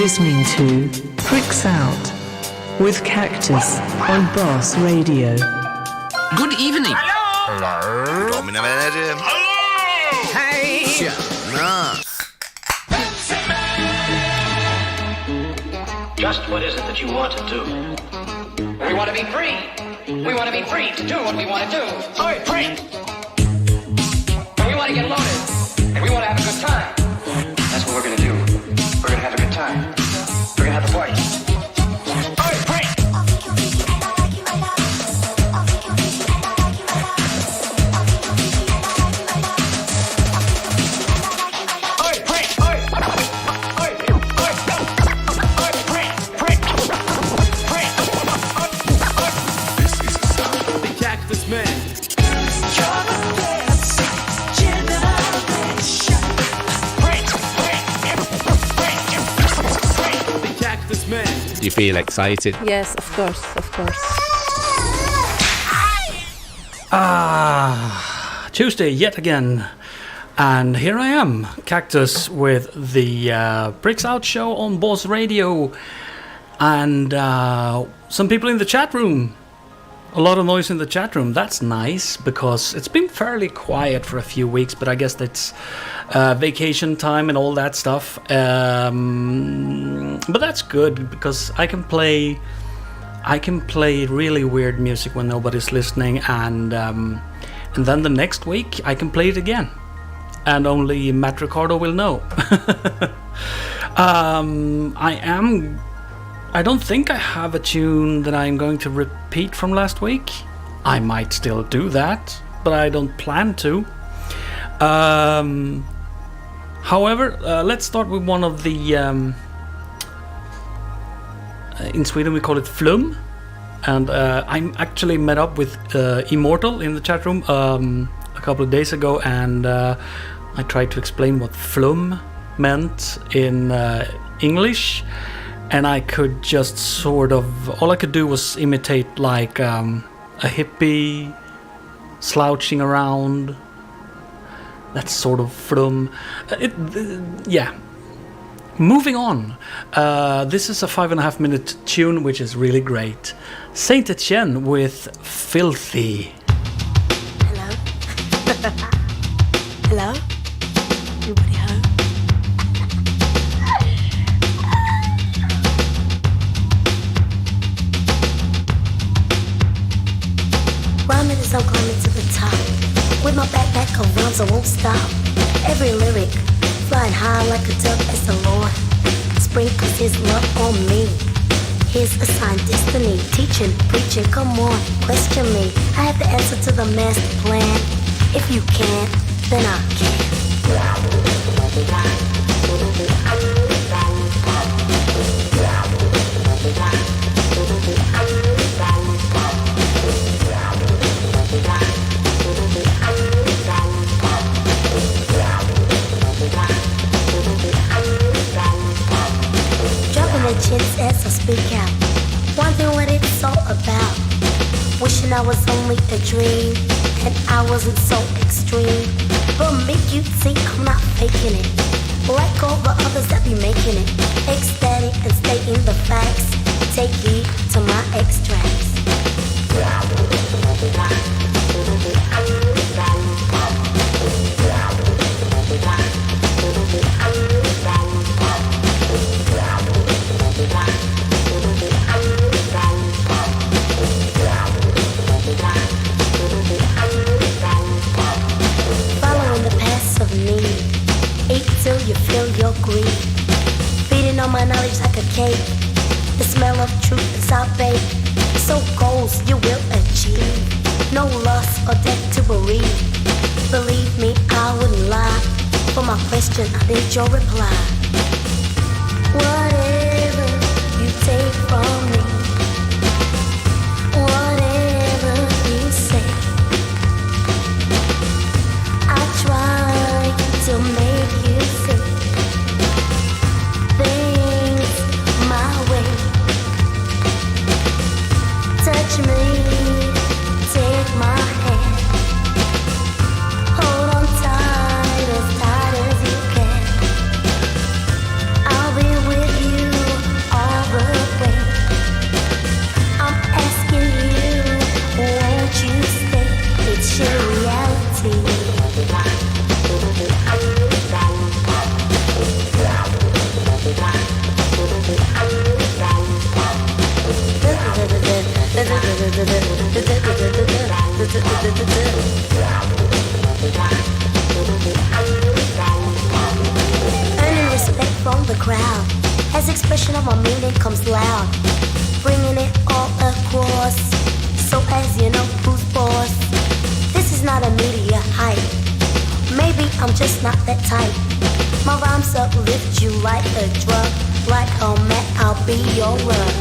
listening to Pricks Out with Cactus on BozRadio. Good evening. Hallo. Då mina vänner. Hallo. Hej. Tjena. Just what is it that you want to do? We want to be free. We want to be free to do what we want to do. Oh, free. And we want to get loaded. And we want to have a good time. That's what we're going to do. We're going to have a good time. We're going to have a party. Oh, free. Do you feel excited? Yes, of course. Tuesday yet again. And here I am, Cactus, with the Pricks Out show on BozRadio. And some people in the chat room. A lot of noise in the chat room. That's nice, because it's been fairly quiet for a few weeks, but I guess that's vacation time and all that stuff. But that's good, because I can play really weird music when nobody's listening, and then the next week I can play it again, and only Matt Ricardo will know. I don't think I have a tune that I'm going to repeat from last week. I might still do that, but I don't plan to. However, let's start with one of the... in Sweden we call it flum. And I actually met up with Immortal in the chat room a couple of days ago, and I tried to explain what flum meant in English. And I could just sort of... all I could do was imitate like a hippie slouching around. That's sort of flum. Yeah. Moving on. This is a 5.5 minute tune, which is really great. Saint Etienne with Filthy. Hello? Hello? Everybody home? Rhyming as I'm climbing to the top. With my backpack of rhymes, I won't stop. Every lyric flying high like a dove as the Lord sprinkles his love on me. His assigned destiny, teaching, preaching, come on, question me. I have the answer to the master plan. If you can't, then I can. Chins as I speak out, wondering what it's all about. Wishing I was only a dream and I wasn't so extreme. But make you see I'm not faking it, like all the others that be making it. Ecstatic and stating the facts. Take heed to my extracts. Following the paths of need, eat till you feel your greed. Feeding on my knowledge like a cake. The smell of truth is our bait. So goals you will achieve. No loss or debt to bereave. Believe me, I wouldn't lie. For my question, I need your reply. Whatever you take from me, whatever you say, I try to make you see things my way. Touch me, take my hand, hold on tight as you can. I'll be with as expression of my meaning comes loud, bringing it all across. So as you know, who's boss? This is not a media hype. Maybe I'm just not that type. My rhymes uplift you like a drug. Like a man, I'll be your rug.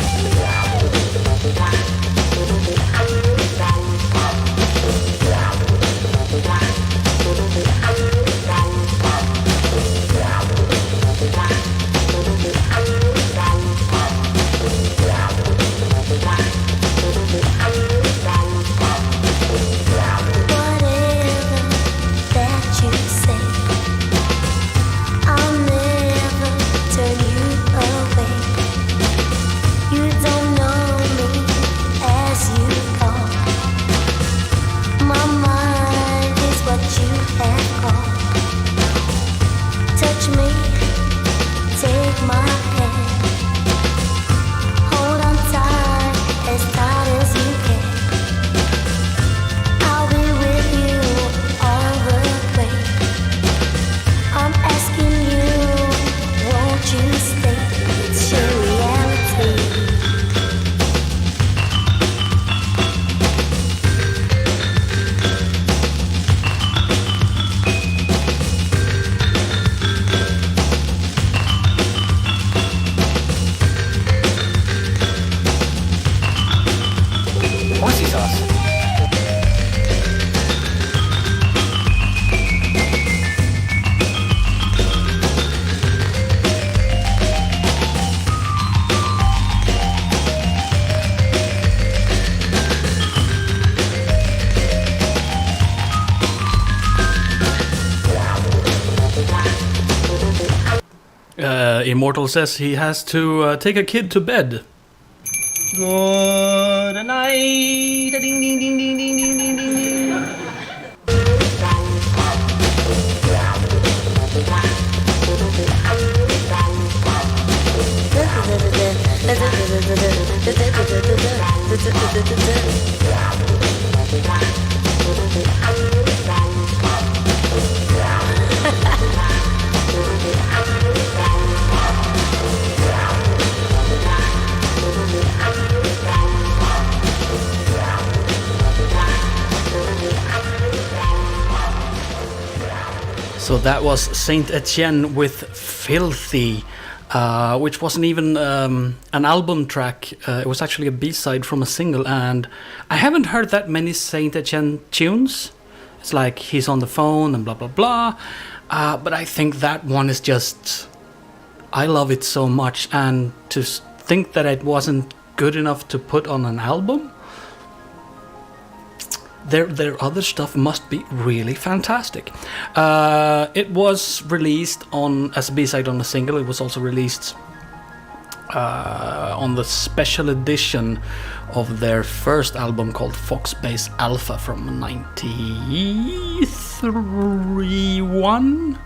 Immortal says he has to take a kid to bed. Good night. Ding ding ding ding ding ding ding ding ding. So that was Saint Etienne with Filthy, which wasn't even an album track. It was actually a B-side from a single, and I haven't heard that many Saint Etienne tunes. It's like he's on the phone and blah blah blah, but I think that one is just, I love it so much, and to think that it wasn't good enough to put on an album, their other stuff must be really fantastic. It was released on as a B-side on a single. It was also released on the special edition of their first album called Foxbase Alpha from 93-1.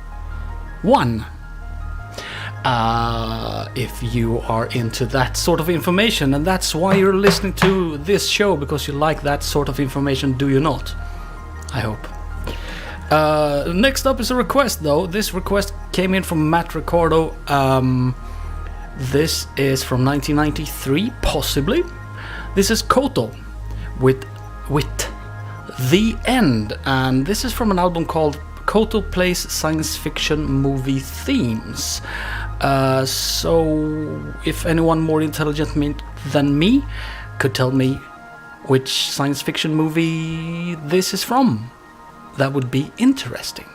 If you are into that sort of information, and that's why you're listening to this show, because you like that sort of information, do you not? I hope. Next up is a request, though. This request came in from Matt Ricardo. This is from 1993, possibly. This is Koto with The End, and this is from an album called Koto Plays Science Fiction Movie Themes. So if anyone more intelligent than me could tell me which science fiction movie this is from, that would be interesting.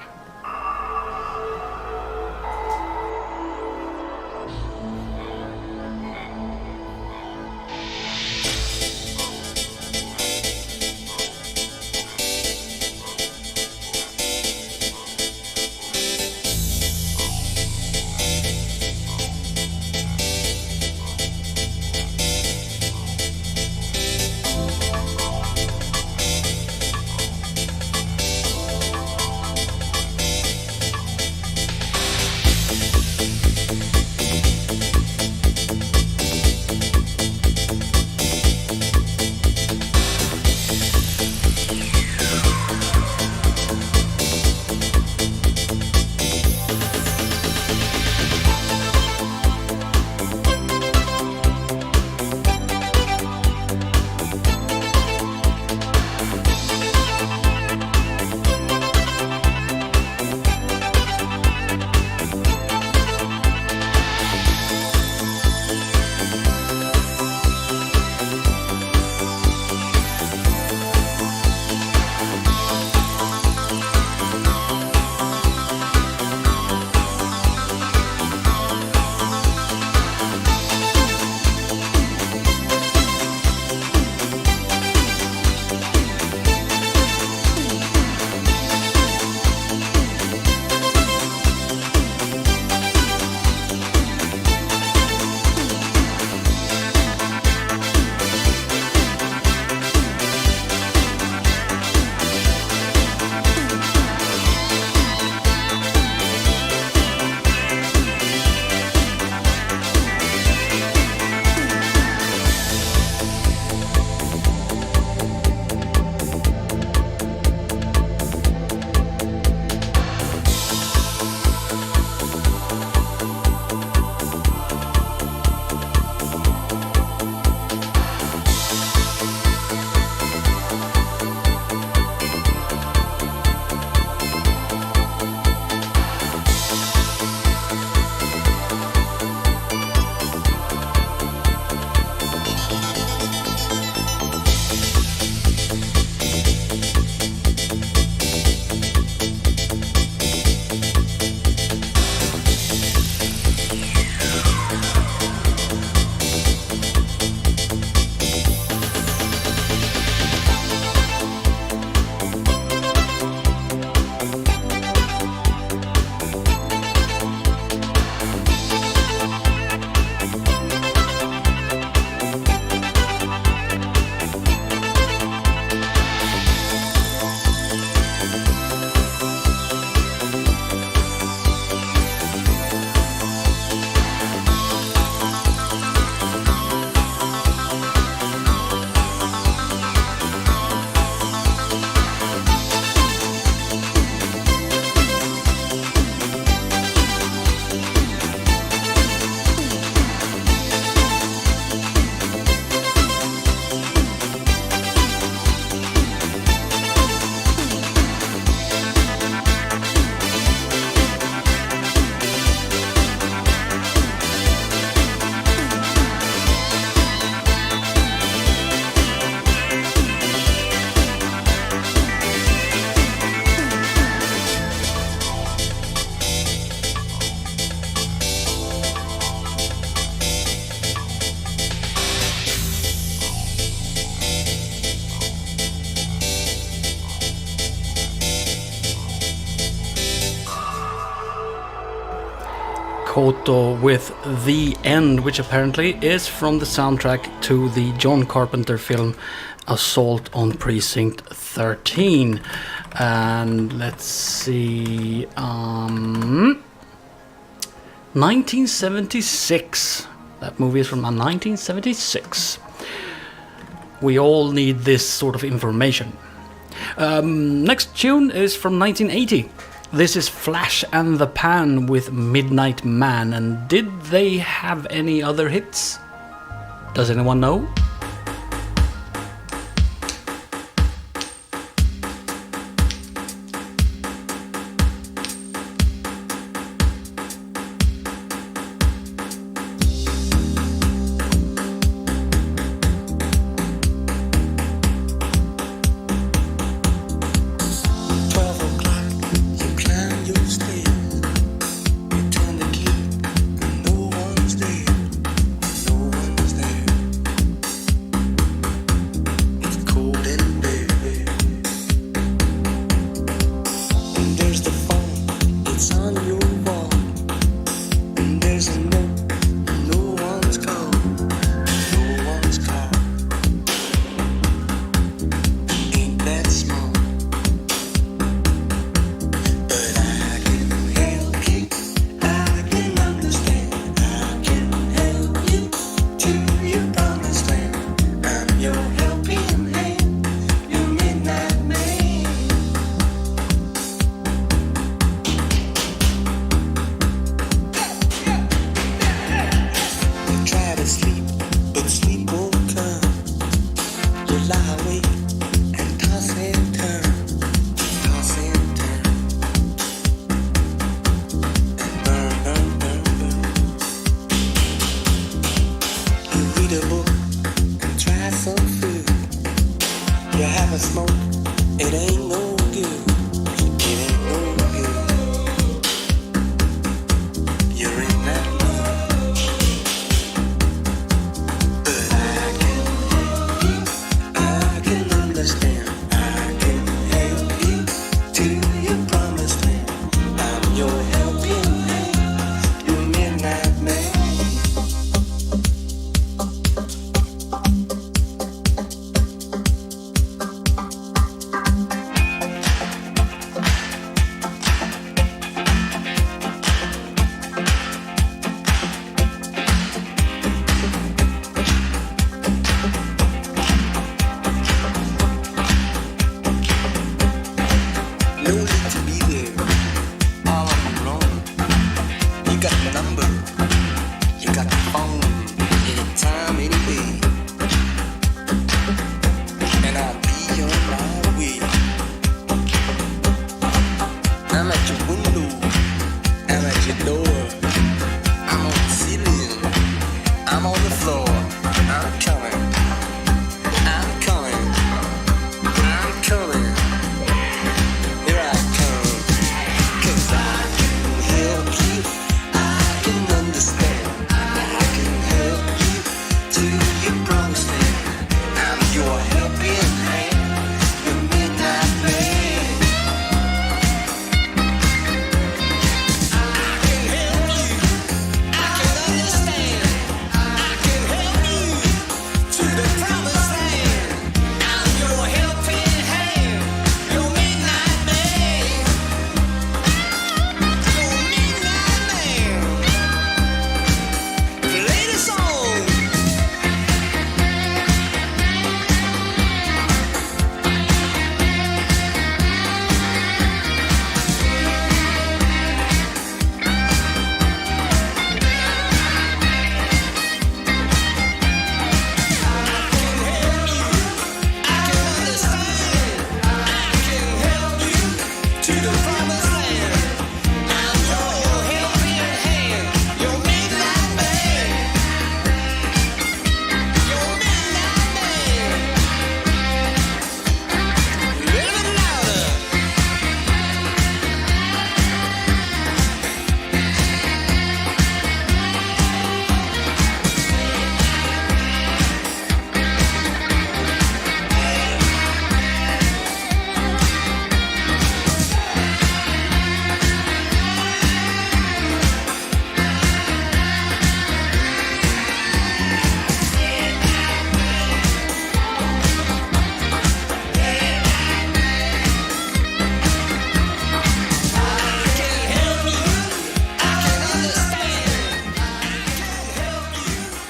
Makoto with The End, which apparently is from the soundtrack to the John Carpenter film Assault on Precinct 13. And let's see, 1976. That movie is from 1976. We all need this sort of information. Next tune is from 1980. This is Flash and the Pan with Midnight Man. And did they have any other hits? Does anyone know?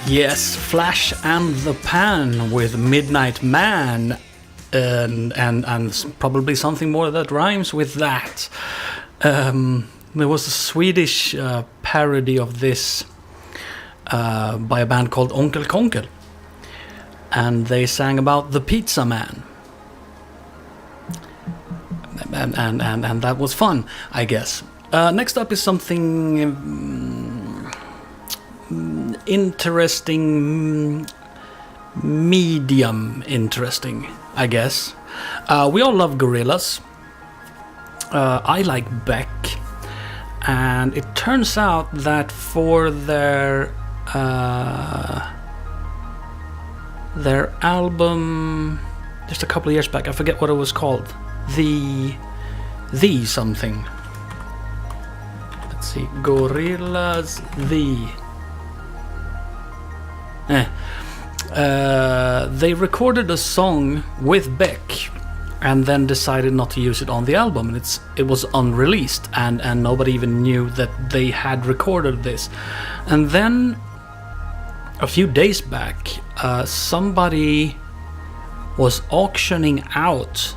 Yes, Flash and the Pan with Midnight Man, and probably something more that rhymes with that. There was a Swedish parody of this by a band called Onkel Konkel, and they sang about the Pizza Man, and that was fun, I guess. Next up is something interesting, medium interesting, I guess. We all love Gorillaz. I like Beck, and it turns out that for their album just a couple of years back, I forget what it was called, the something. Let's see, Gorillaz they recorded a song with Beck and then decided not to use it on the album, and it was unreleased, and nobody even knew that they had recorded this. And then a few days back, somebody was auctioning out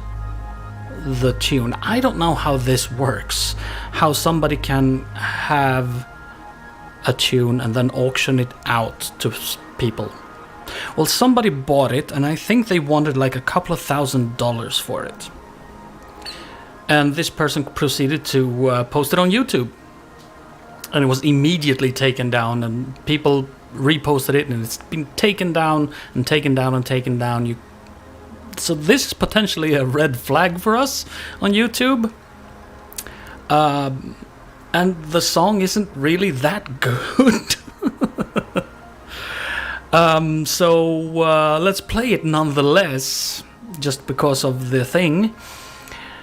the tune. I don't know how this works, how somebody can have a tune and then auction it out to people. Well, somebody bought it, and I think they wanted like a couple of $1,000s for it. And this person proceeded to post it on YouTube. And it was immediately taken down, and people reposted it, and it's been taken down and taken down and taken down. So this is potentially a red flag for us on YouTube. And the song isn't really that good. So let's play it nonetheless, just because of the thing,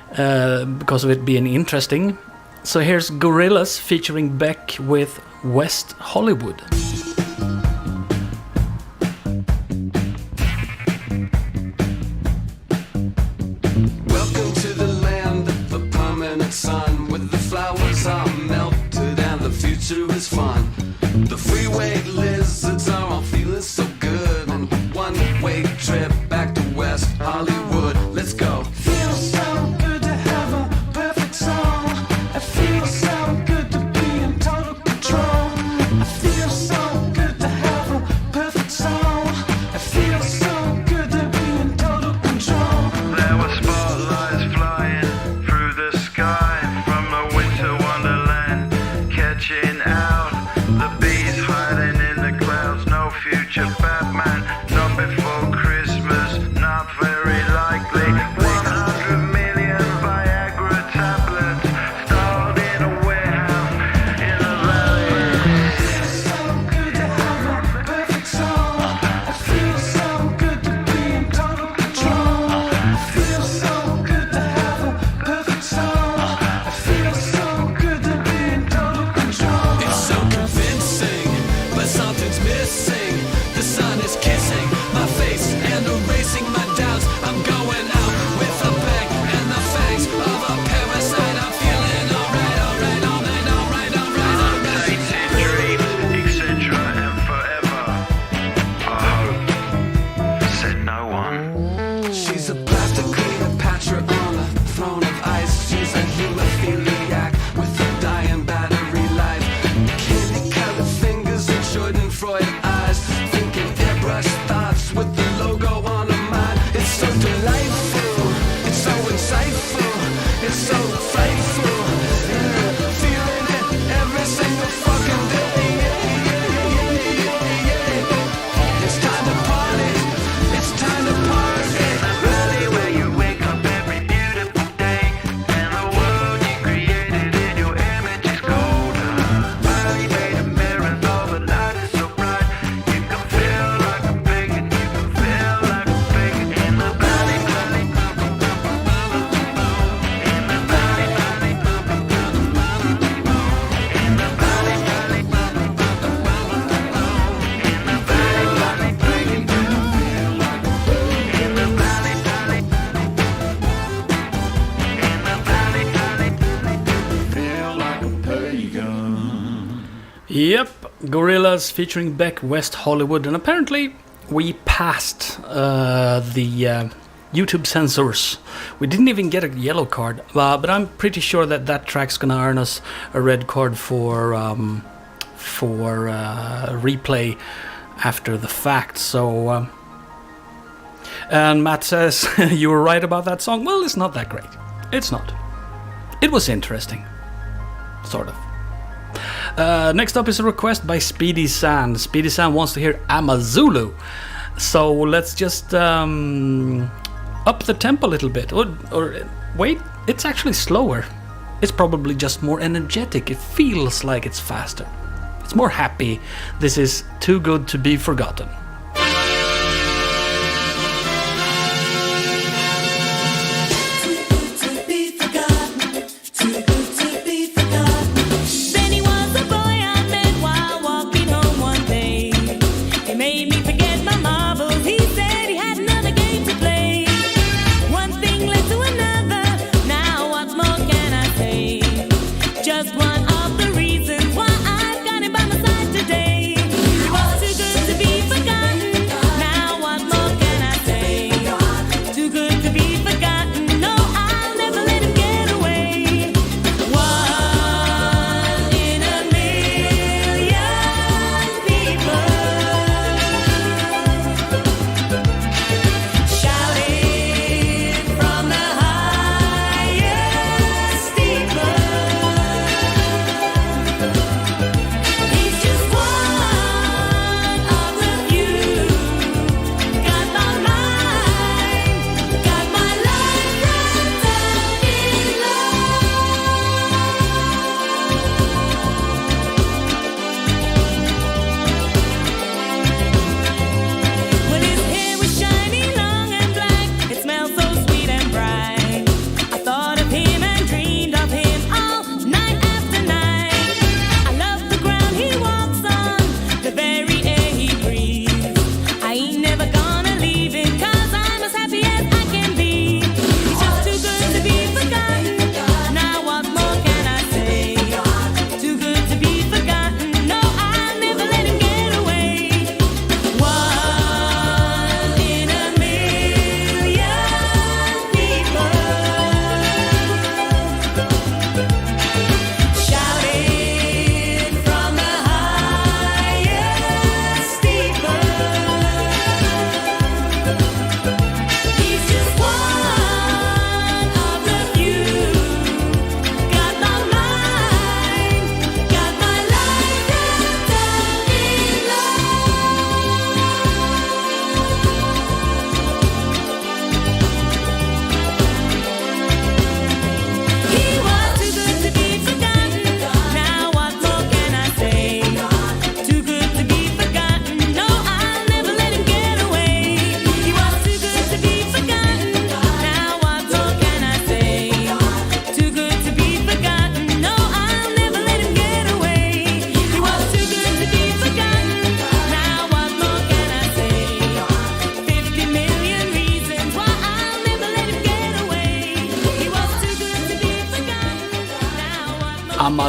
because of it being interesting. So here's Gorillaz featuring Beck with West Hollywood. Welcome to the land of the permanent sun, where the flowers are melted and the future is fun. The freeway lizards are all feeling so good, and a one-way trip back to West Hollywood. Let's go. Feels so good to have a perfect song. It feels so good to be in total control. It feels so good to have a perfect song. It feels so good to be in total control. There were spotlights flying through the sky from a winter wonderland, catching out the bees hiding in the clouds. No future Batman, not before Christmas, not very likely. 100 million Viagra tablets stored in a warehouse in the valley. It feels so good to have a perfect song. It feels so good to be in total control. It feels so good to have a perfect song. It feels so good to be in total control. It's so convincing, but something's missing. The sun is kissing my face and erasing my doubts. I'm going out with a bang and the fangs of a parasite. I'm feeling alright, alright, alright, alright, alright, alright. Tainted dreams, etc. and forever. I hope, said no one. She's a plastic Cleopatra on a throne of ice. She's a hemophiliac with a dying battery life. Candy-colored fingers and Schadenfreude eyes. Thinking airbrush thoughts with the logo on her mind. It's so delightful, it's so insightful, it's so frightful. Feeling it every single fucking day. It's time to party, it's time to party. Valley where you wake up every beautiful day, and the world you created in your image is gold. Valley made of mirrors, all the light is so bright. You can feel like a pig, and you can feel like a pig in the valley, valley. In the valley, valley. In the valley, valley. In the valley, valley. In the valley, valley. Feel like a pagan. Yep, Gorillaz featuring Beck, West Hollywood, and apparently we passed the YouTube censors. We didn't even get a yellow card, but I'm pretty sure that track's gonna earn us a red card for replay after the fact. So, and Matt says you were right about that song. Well, it's not that great. It's not. It was interesting, sort of. Next up is a request by Speedy San. Speedy San wants to hear Amazulu. So let's just up the tempo a little bit. Or wait, it's actually slower. It's probably just more energetic. It feels like it's faster. It's more happy. This is Too Good to Be Forgotten.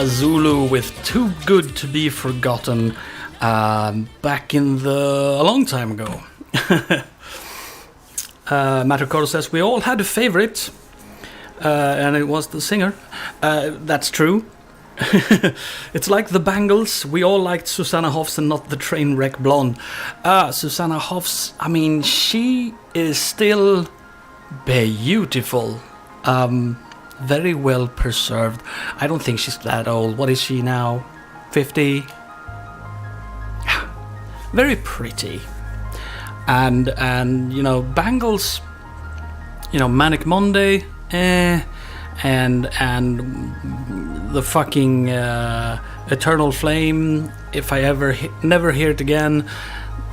Zulu with Too Good to Be Forgotten back in a long time ago. Matt Ricardo says we all had a favorite and it was the singer. That's true. It's like the Bangles. We all liked Susanna Hoffs and not the train wreck blonde. Susanna Hoffs, I mean, she is still beautiful. Very well preserved. I don't think she's that old. What is she now? 50? Very pretty. And you know, Bangles, you know, Manic Monday, and the fucking Eternal Flame, if I ever never hear it again,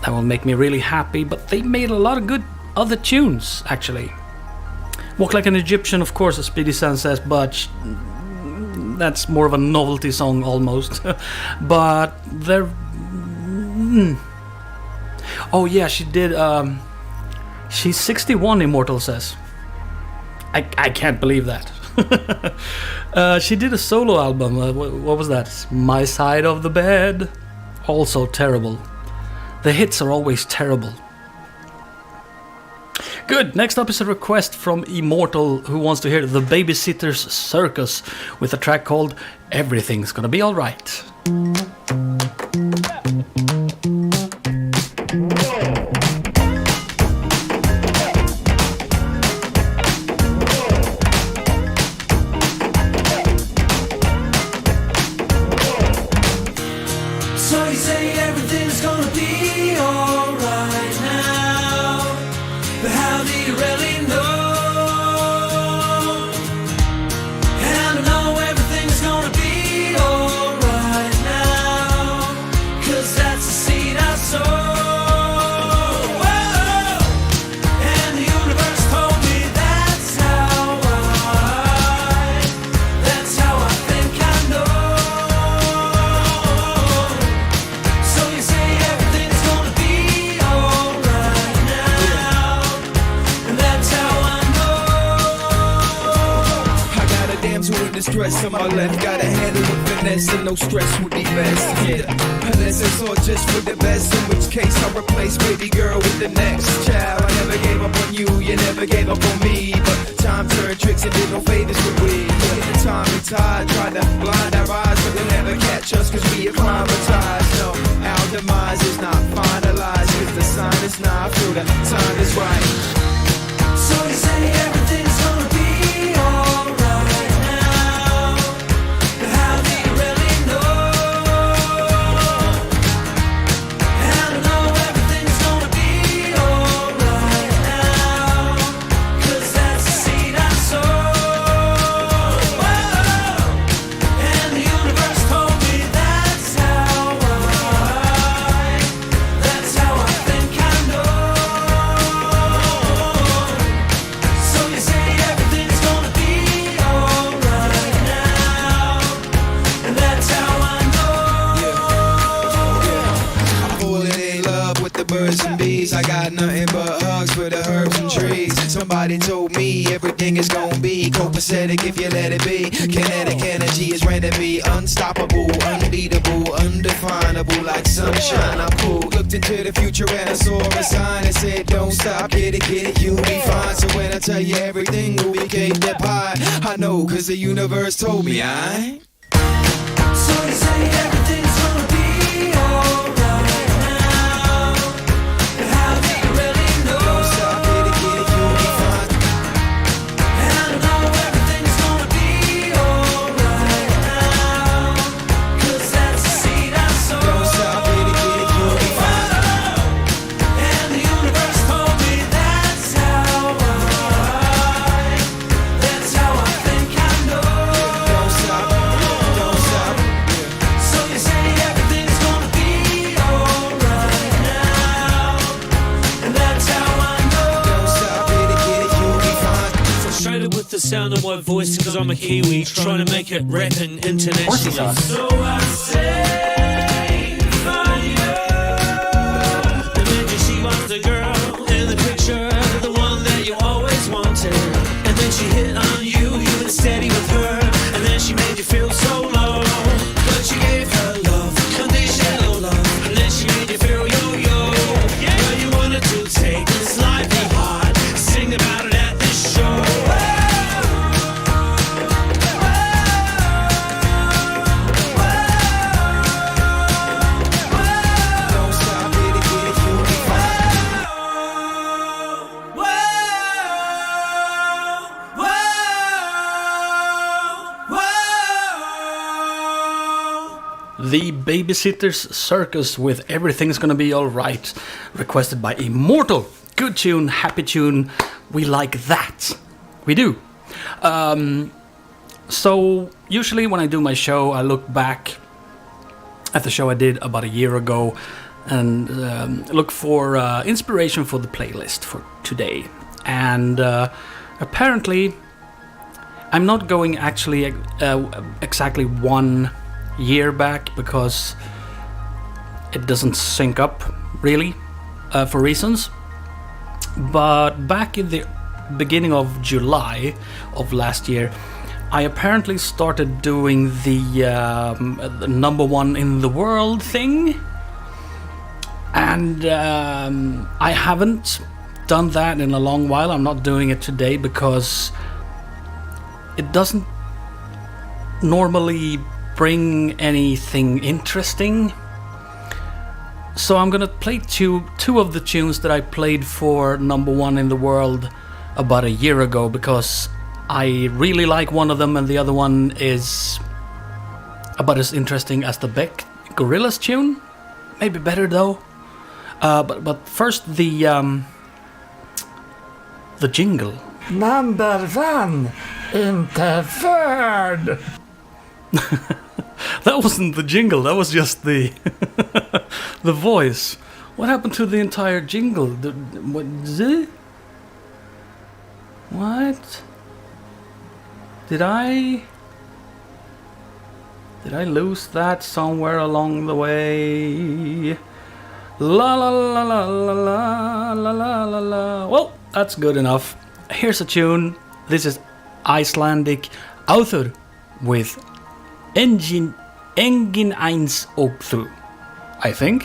that will make me really happy. But they made a lot of good other tunes, actually. Walk Like an Egyptian, of course, as Speedy San says, but that's more of a novelty song almost. But they're... Oh yeah, she did... She's 61, Immortal says. I can't believe that. She did a solo album. What was that? My Side of the Bed. also terrible. The hits are always terrible. Good, next up is a request from Immortal, who wants to hear The Babysitter's Circus with a track called Everything's Gonna Be Alright. So you say everything's gonna be alright now, but how do you really know? And I know everything's gonna be alright now, 'cause that's the seed I sow. Whoa. And the universe told me that's how I think I know. So you say everything's gonna be alright now, and that's how I know. I got a damsel in distress on my left, got a handle with finesse, and no stress would be best. Yeah, unless it's all just for the best, in which case I'll replace baby girl with the next child. I never gave up on you, you never gave up on me, but time turned tricks and did no favors for we. Yeah, the time and tide tried to blind our eyes, but they'll never catch us 'cause we acclimatized. No, our demise is not finalized, 'cause the sign is not, I feel the time is right. So you say everything's gonna be alright now, but how do you really know? And I know everything's gonna be alright now, 'cause that's the seed I sow. Whoa. And the universe told me that's how I think I know. So you say everything's gonna be alright now, and that's how I know. I'm falling in love with the birds and bees. I got nothing but hugs for the herbs and trees. Somebody told me everything is gonna be copacetic if you let it be. Kinetic energy is ready to be unstoppable, unbeatable, undefinable, like sunshine. I pulled, looked into the future and I saw a sign that said, don't stop, get it, you'll be fine. So when I tell you everything will be cake that pie, I know 'cause the universe told me So you say everything's gonna be alright now, but how do you really know? don't stop, get it, you'll be fine. And I know everything's gonna be alright now, 'cause that's the seed I sow. Don't stop, get it, you'll be fine. And the universe told me that's how I think I know. Don't stop, don't stop. So you say everything's gonna be alright now, and that's how I know. Don't stop, get it, you'll be fine. Frustrated with the sound of my voice because I'm a Kiwi trying to make it rapping internationally. So I say for you. Imagine she was the girl in the picture, the one that you always wanted. And then she hit on you, you were steady with her. And then she made you feel so low. But you gave her love, conditional love. And then she made you feel yo-yo. Well, you wanted to take this life be hard. Sing about it at this show. Don't stop, get it, you'll be fine. The Babysitter's Circus with Everything's Gonna Be Alright, requested by Immortal. Good tune, happy tune, we like that. We do. So, usually when I do my show, I look back at the show I did about a year ago and look for inspiration for the playlist for today. And apparently, I'm not going actually exactly 1 year back because it doesn't sync up really for reasons. But back in the beginning of July of last year, I apparently started doing the number one in the world thing And I haven't done that in a long while. I'm not doing it today because it doesn't normally bring anything interesting. So I'm gonna play two of the tunes that I played for #1 in the world about a year ago, because I really like one of them and the other one is about as interesting as the Beck Gorillaz tune. Maybe better though. But first the jingle. #1 interfered. That wasn't the jingle, that was just the the voice. What happened to the entire jingle? What? Did I lose that somewhere along the way? La la la la la la la la la la. Well, that's good enough. Here's a tune. This is Icelandic Author with Engin eins og þú, I think.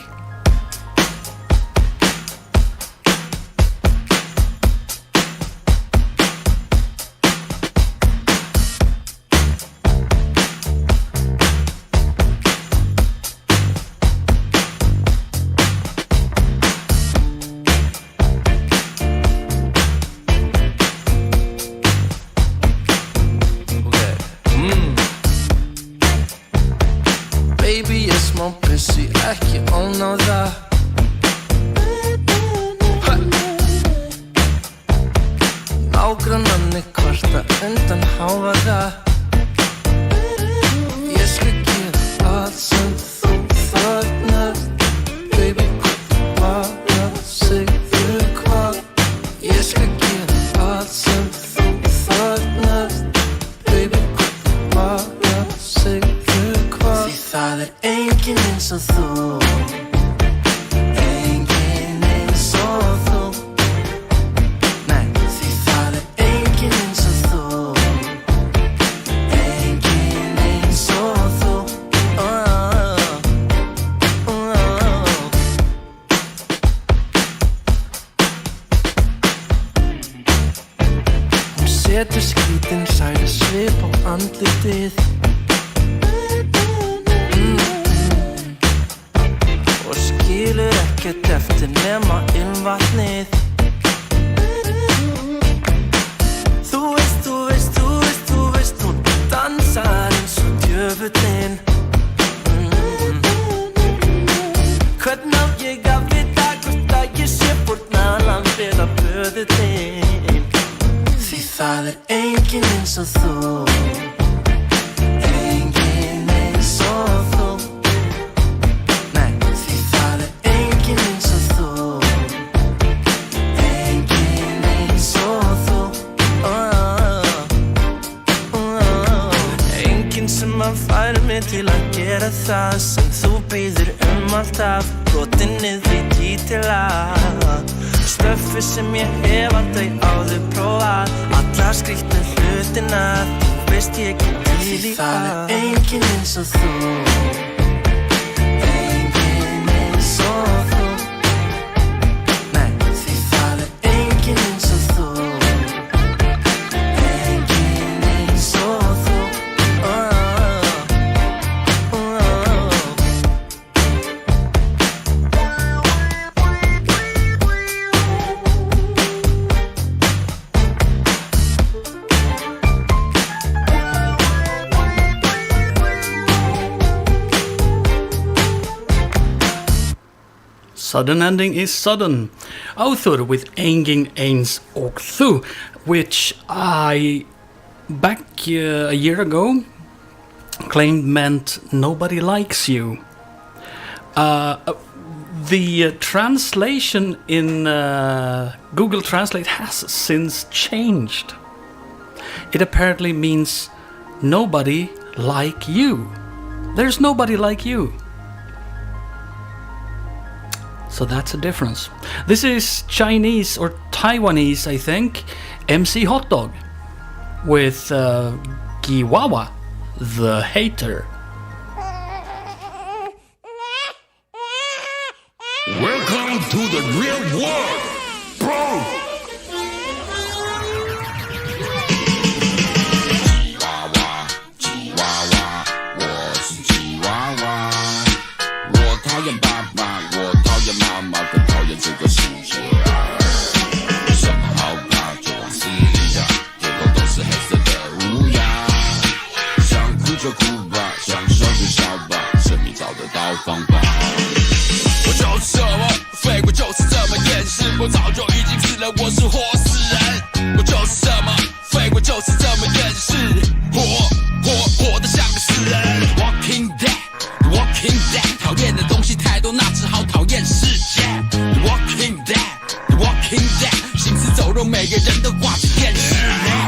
Sudden ending is sudden. Author with Engin eins og þú, which I, back a year ago, claimed meant nobody likes you. The translation in Google Translate has since changed. It apparently means nobody like you. There's nobody like you. So that's a difference. This is Chinese or Taiwanese, I think, MC Hotdog with Giwawa, the Hater. Welcome the real world, bro. 吉娃娃，我是吉娃娃。我讨厌爸爸，我讨厌妈妈，更讨厌这个世界。有什么好怕就往死里打，天空都是黑色的乌鸦。想哭就哭吧，想笑就笑吧，生命找得到方法。我就是这么废，我就是这么厌世，我早就已经死了，我是活死人。我就是这么废，我就是这么厌世，活得像个死人。Walking dead, Walking dead， 讨厌的东西太多，那只好讨厌世界。Walking dead, Walking dead， 行尸走肉，每个人都挂着厌世。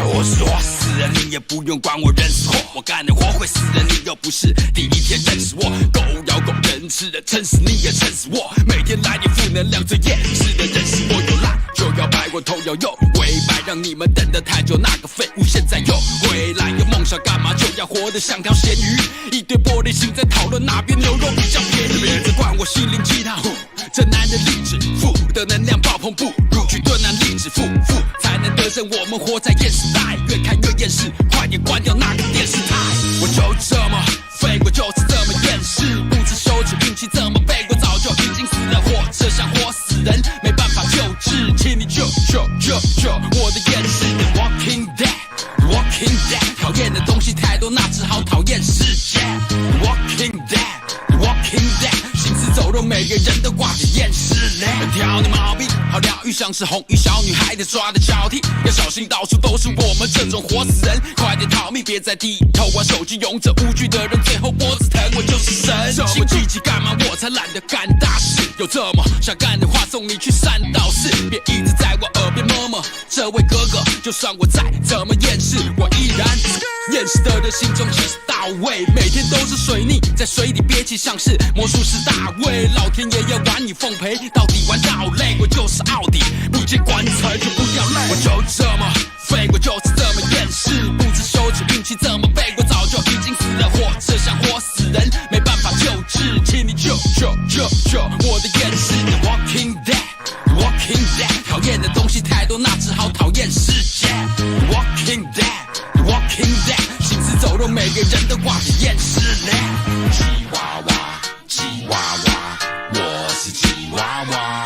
我是活死人，你也不用管我人死活，我干的活会死人，你又不是第一天认识我。狗咬狗，人吃人，撑死你也撑死我。每天来点负能量，最厌世的人是我。有烂就要摆，我头要右尾摆，让你们等得太久，那个废物现在又回来。有梦想干嘛就要活得像条咸鱼，一堆玻璃心在讨论哪边牛肉比较便宜。别责怪我心灵鸡汤，这男人励志，负的能量爆棚，不如去蹲男励志，负才能得胜。我们活在厌世代，越看越厌世，快点关掉那个电视台。我就这么废，我就是这么厌世，不知羞耻，运气这么背，我早就已经死了，活着像活死人，没办法救治，请你救我的厌世。Walking dead, Walking dead， 讨厌的东西太多，那只好讨厌世界。Walking dead, Walking dead， 行尸走肉，每个人都挂着厌世脸。挑你毛病，好疗愈，像是红衣小女孩的抓的交替，要小心到处都是我们这种活死人，快点逃命，别再低头玩手机，勇者无惧的人最后脖子疼，我就是神。这么积极干嘛？我才懒得干大事。有这么想干的话，送你去山道士，别一直在我耳边摸摸。这位哥哥，就算我再怎么厌世，我依然厌世的人心中其实到位，每天都是水逆，在水里憋气，像是魔术师大卫。老天爷要玩你奉陪，到底玩到累，我就是奥迪，不见棺材就不掉泪。我就这么废，我就是这么厌世，不知羞耻，运气这么背，我早就已经死了，活着像活死人，没办法救治，请你救我的厌世。Walking dead, Walking dead， 讨厌的东西太多，那只好讨厌世界。Walking dead, Walking dead， 行尸走肉，每个人都挂着厌世脸。吉娃娃，吉娃娃，我是吉娃娃。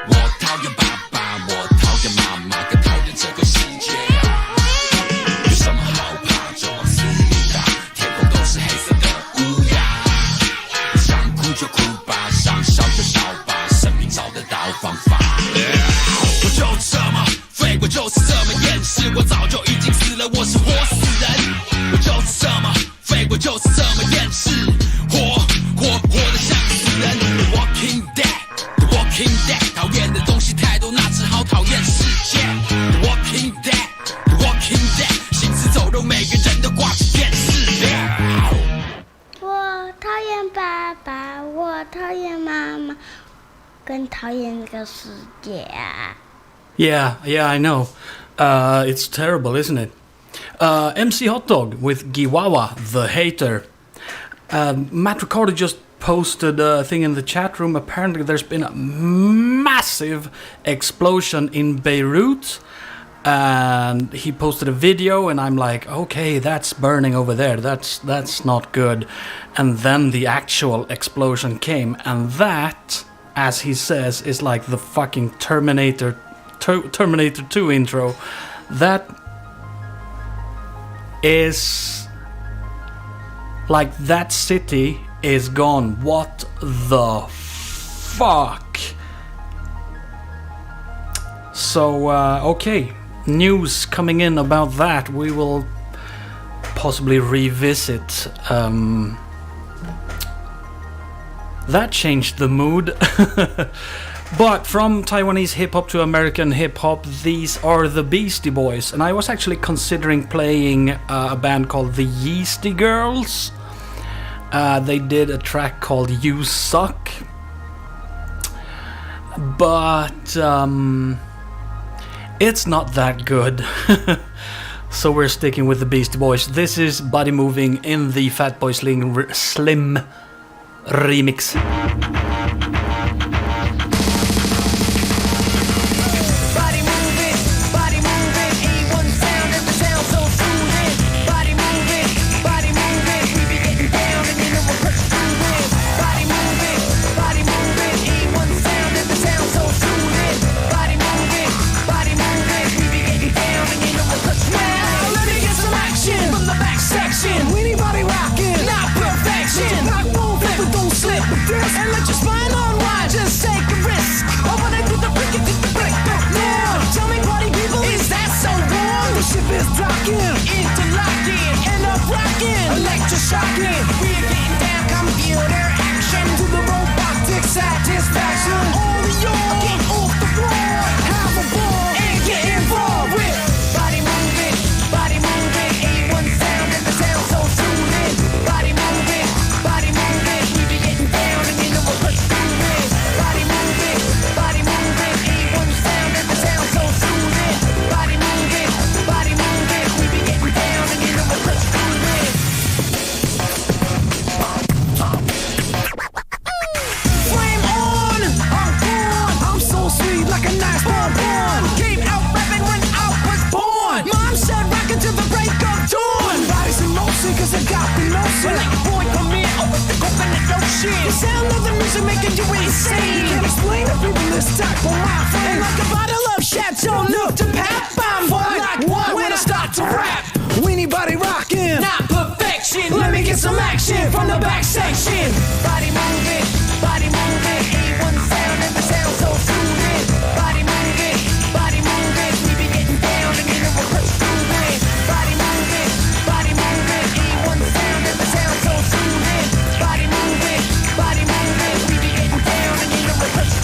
我讨厌爸爸，我讨厌妈妈，更讨厌这个世界。有什么好怕就往死里打，天空都是黑色的乌鸦。想哭就哭吧，想笑就笑吧，生命找得到方法。我就这么废，我就是这么厌世，我早就已经死了，我是活死人。我就是这么废，我就是这么厌世，活得像死人。Walking dead, Walking dead， 讨厌的东西太多，那只好讨厌世界。Walking dead, Walking dead， 行尸走肉，每个人都挂着厌世脸。我讨厌爸爸，我讨厌妈妈，更讨厌这个世界啊。Yeah, I know. It's terrible, isn't it? MC Hot Dog with Giwawa, the hater. Matt Ricardo just posted a thing in the chat room. Apparently there's been a massive explosion in Beirut. And he posted a video and I'm like, okay, that's burning over there. That's not good. And then the actual explosion came. And that, as he says, is like the fucking Terminator 2 intro. That is like that city is gone. What the fuck? So okay, news coming in about that. We will possibly revisit. That changed the mood. But from Taiwanese hip-hop to American hip-hop, these are the Beastie Boys. And I was actually considering playing a band called the Yeasty Girls. They did a track called You Suck. But it's not that good. So we're sticking with the Beastie Boys. This is Body Moving in the Fatboy Slim remix. The sound of the music making you insane. Can't explain the feeling this type of my friend. Like a bottle of Chateau Neuf to Pap. I'm like one when I start to rap. Anybody rockin'? Not perfection. Let me get some action from the back section. Body moving, A1 sound and the sound so soothing. Body moving, we be getting down and you know we're pursuing. Body moving, A1 sound and the sound so soothing. Body moving, we be getting down and you know we're pursuing.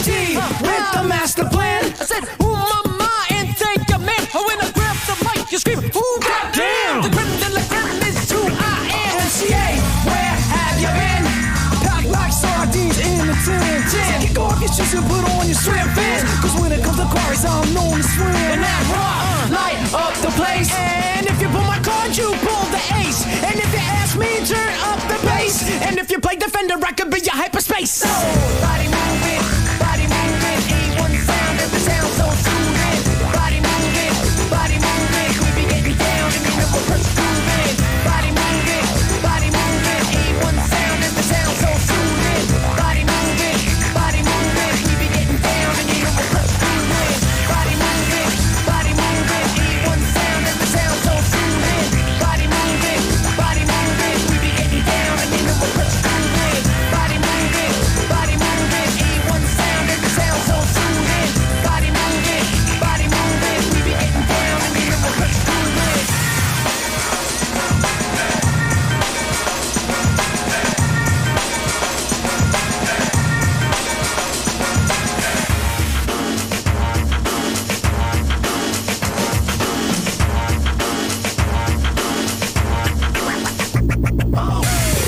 With the master plan, I said, ooh, mama, and take a man. When I grab the mic, you scream, ooh, goddamn. The creme de la creme is who I am. MCA, where have you been? Packed like sardines in a tin. Kick off your shoes and put on your swim fins. Cause when it comes to quarries, I'm known to swim. And that rock, light up the place. And if you pull my card, you pull the ace. And if you ask me, turn up the bass. And if you play defender, I could be your hyperspace. So, body moving, A1 sound and the sound so soothing. Body moving, we be getting down and you know we're pursuing. Body moving, A1 sound and the sound so soothing. Body moving, we be getting down and you know we're pursuing. Body moving, A1 sound and the sound so soothing. Body moving, we be getting down and you know we're pursuing. Body moving, A1 sound and the sound so soothing. Body moving, we be getting down and you know we're pursuing.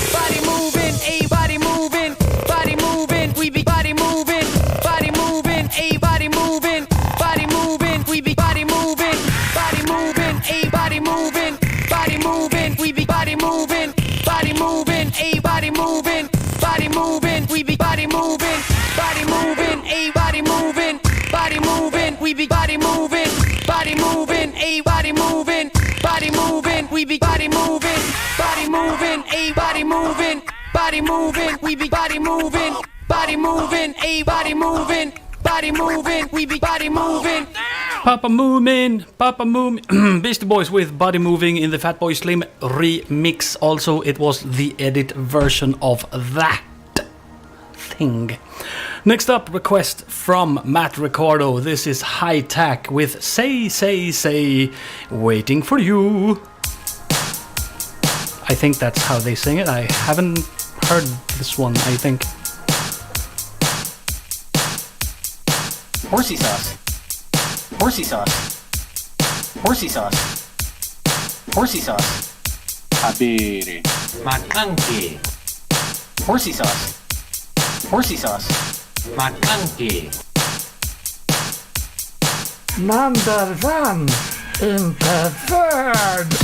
Body moving, a body moving, we be body moving, a body moving, we be body moving, a body moving, we be body moving, a body moving, we be body moving, a body moving, we be body moving, a body moving, we be body moving, a body moving, we be body moving, a body moving, we be body moving. Papa Moomin. Beastie Boys with Body Moving in the Fatboy Slim remix. Also, it was the edit version of that thing. Next up, request from Matt Ricardo. This is High Tack with Say, Waiting for You. I think that's how they sing it. I haven't heard this one, I think. Horsey sauce. Horsey sauce. Horsey sauce. Horsey sauce. Avere. Ma anche. Horsey sauce. Horsey sauce. Ma anche. Number one in the world.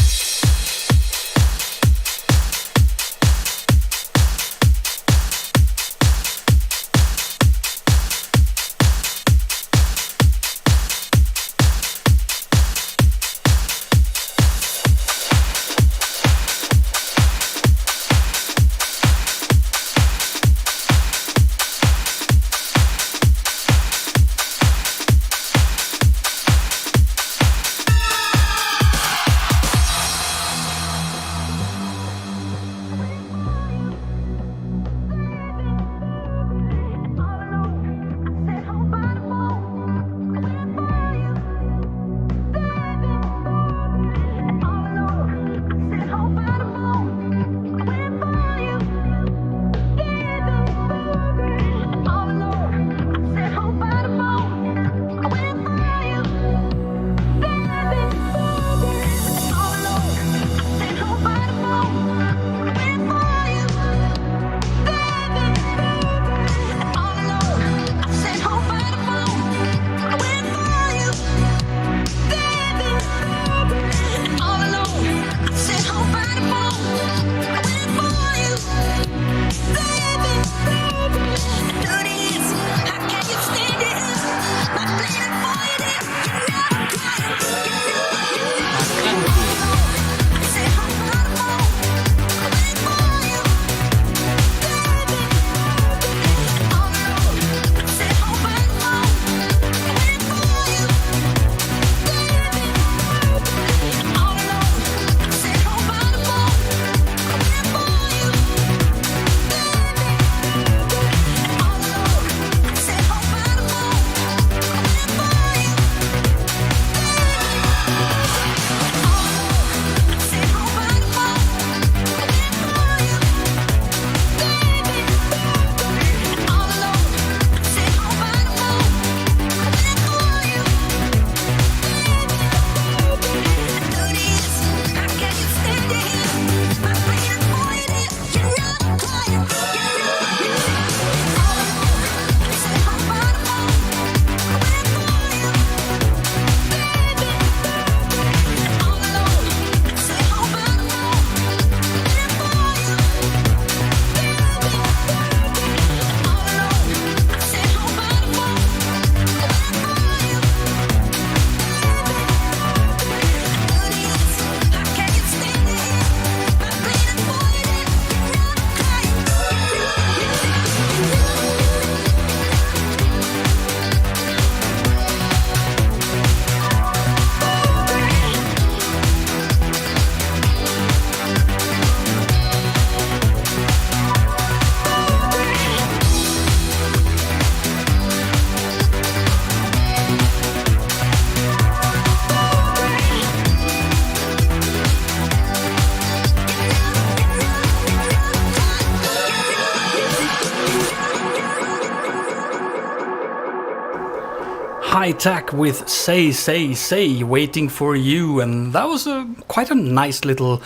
High Tech with Say, Say, Say, Waiting for You. And that was quite a nice little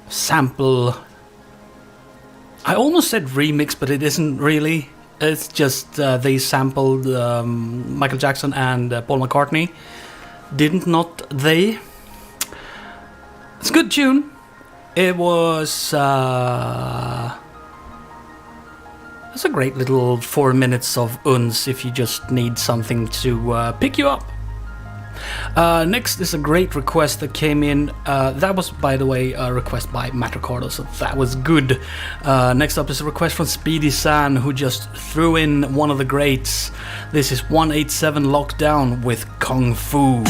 sample. I almost said remix, but it isn't really. It's just they sampled Michael Jackson and Paul McCartney. Didn't not they? It's a good tune. It was... it's a great little 4 minutes of uns if you just need something to pick you up. Next is a great request that came in. That was, by the way, a request by Matt Ricardo, so that was good. Next up is a request from Speedy San, who just threw in one of the greats. This is 187 Lockdown with Kung Fu.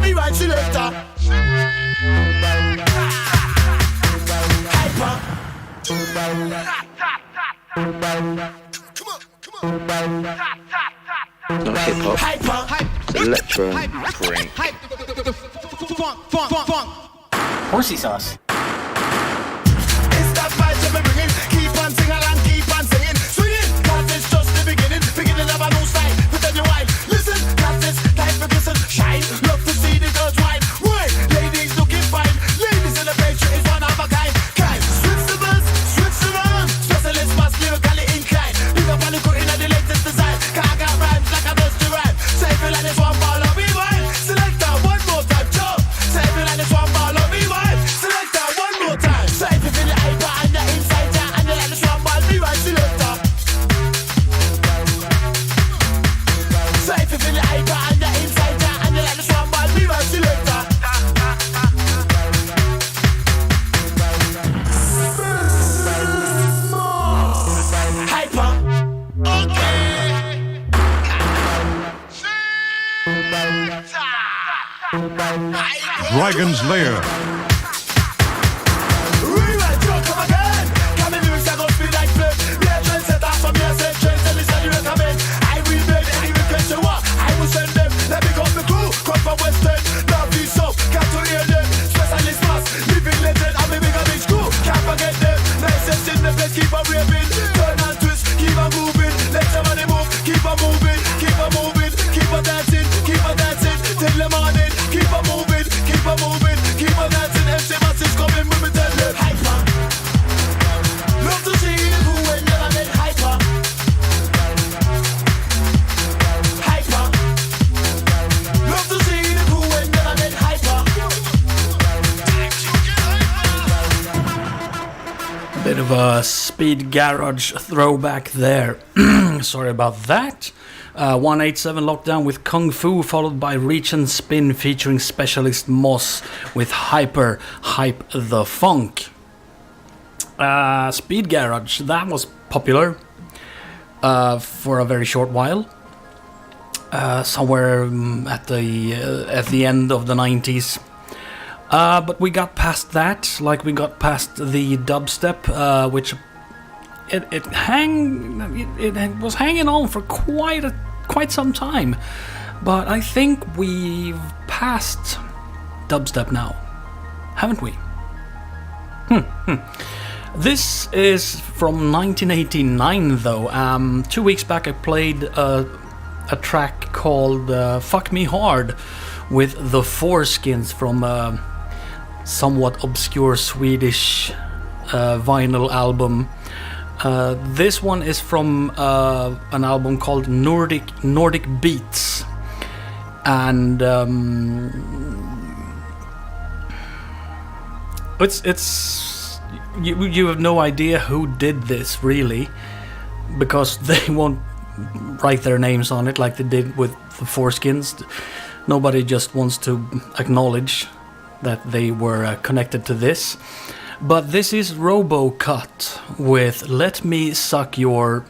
me right selector. Hyper. Not hip hop. Electro. Brink. Horsey sauce. It's that vibe that we're bringing. Keep on singing and keep on singing. Swinging, cause it's just the beginning. Beginning of a new style. Put on your wine. Listen, Cactus, time for kissing. Shine, love to see the girls wine. Right, ladies looking fine. Ladies in the picture is one of a kind. Kind, switch the bus, switch the run. Specialist bus, lyrically inclined. Pick up on the cutting of the latest design. Cause I got rhymes like a best to rhyme. Say feel like this one ball of me wine. Select that one more time, jump. Say feel like this one ball of me wine. Select that one more time. Say if you feel the hyper and the inside there and you like this one ball, me right selector. Say if you feel the hyper and the inside there and you like this one ball, me right selector. Hyper. Dragon's Lair. Rewrite, yo, come again. Come in, lyrics that go speed like flame. Be a trendsetter from your set trends and listen you recommend. I will make any request you want. I will send them. Let me go the crew. Come from West End. Love these songs. Got to hear them. Specialist mass. Living legend. I'm a bigger bitch crew. Can't forget them. Nicest in the place. Keep on raving. Turn and twist. Keep on moving. Let somebody move. Keep on moving. Keep on moving. Keep on dancing. Keep on dancing. Till the morning. Keep on moving. Keep on moving. Keep on dancing. MC Masses coming with me. Tell them. Hyper. Love to see the crew and never get hyper. Hyper. Love to see the crew and never get hyper. Bit of a speed garage throwback there. Sorry about that. 187 Lockdown with Kung Fu, followed by Reach and Spin featuring Specialist Moss with Hyper Hype the Funk. Speed garage, that was popular for a very short while. Somewhere at the end of the 90s. But we got past that, like we got past the dubstep, which it was hanging on for quite some time. But I think we've passed dubstep now, haven't we? This is from 1989, though. 2 weeks back I played a track called Fuck Me Hard with the Foreskins from a somewhat obscure Swedish vinyl album. This one is from an album called Nordic Beats, and it's you have no idea who did this really, because they won't write their names on it like they did with the Foreskins. Nobody just wants to acknowledge that they were connected to this. But this is RoboCut with Let Me Suck Your...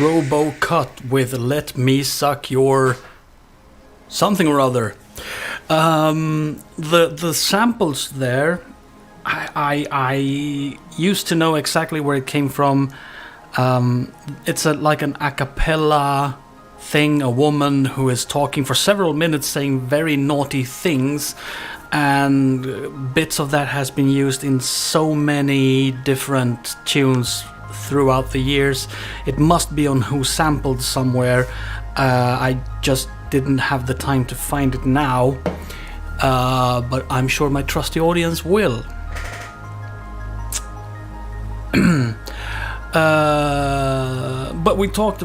Robo Cut with Let Me Suck Your something or other. The samples there, I used to know exactly where it came from. It's like an a cappella thing, a woman who is talking for several minutes saying very naughty things, and bits of that has been used in so many different tunes throughout the years. It must be on Who Sampled somewhere. I just didn't have the time to find it now, but I'm sure my trusty audience will. But I talked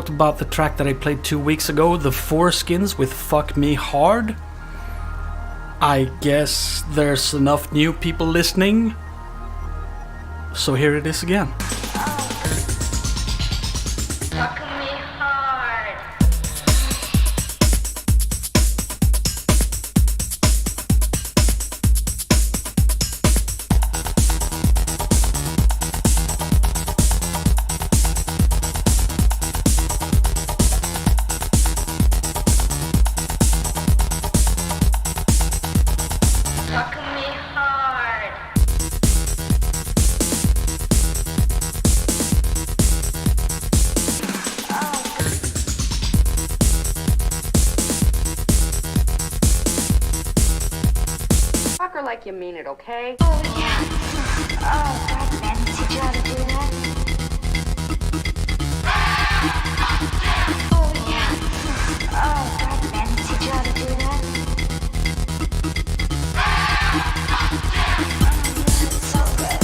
about the track that I played 2 weeks ago, the Foreskins with Fuck Me Hard. I guess there's enough new people listening, so here it is again. Like you mean it, okay? Oh, yeah. Oh, God, man, teach you how to do that? Oh, yeah. Oh, God, man, teach you how to do that? So good.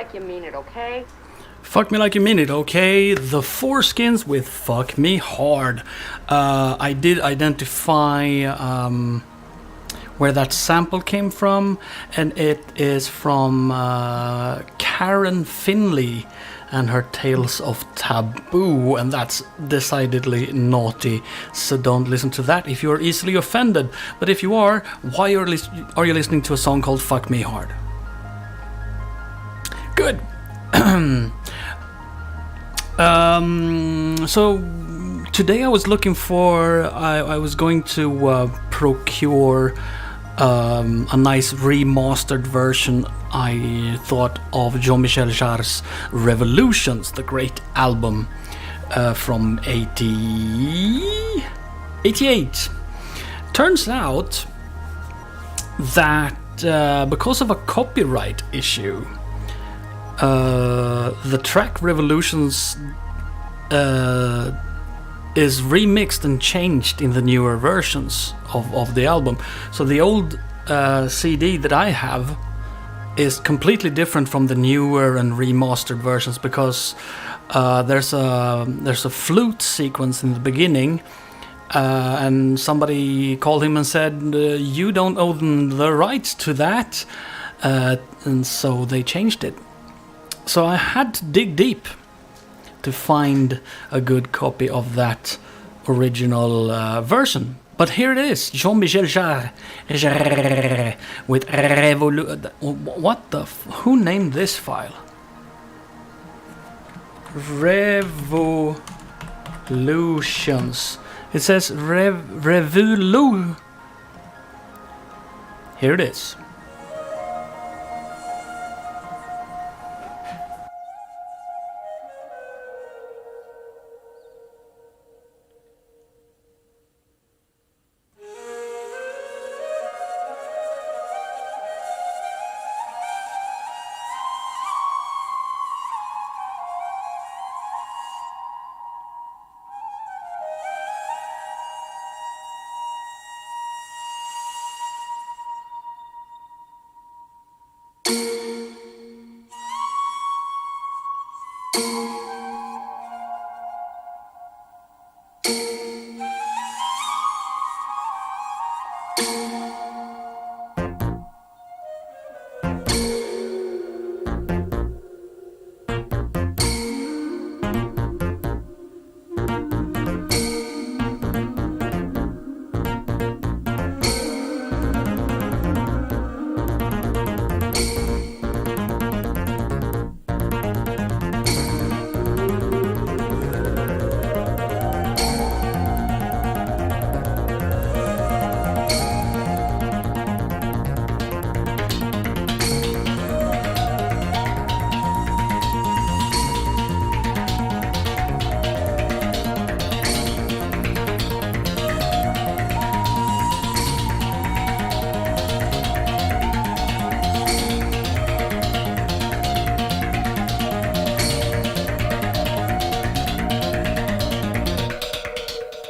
like you mean it, okay? Fuck Me Like You Mean It, okay? The Foreskins with Fuck Me Hard. I did identify where that sample came from, and it is from Karen Finley and her Tales of Taboo, and that's decidedly naughty, so don't listen to that if you're easily offended. But if you are, why are you listening to a song called Fuck Me Hard? Good. So today I was looking for, I was going to procure a nice remastered version, I thought, of Jean-Michel Jarre's Revolutions, the great album from 88. Turns out that because of a copyright issue, the track Revolutions is remixed and changed in the newer versions of the album. So the old CD that I have is completely different from the newer and remastered versions, because there's a flute sequence in the beginning, and somebody called him and said, you don't own the rights to that, and so they changed it. So I had to dig deep to find a good copy of that original version. But here it is, Jean-Michel Jarre with what the who named this file? Revolutions. It says Revolu. Here it is.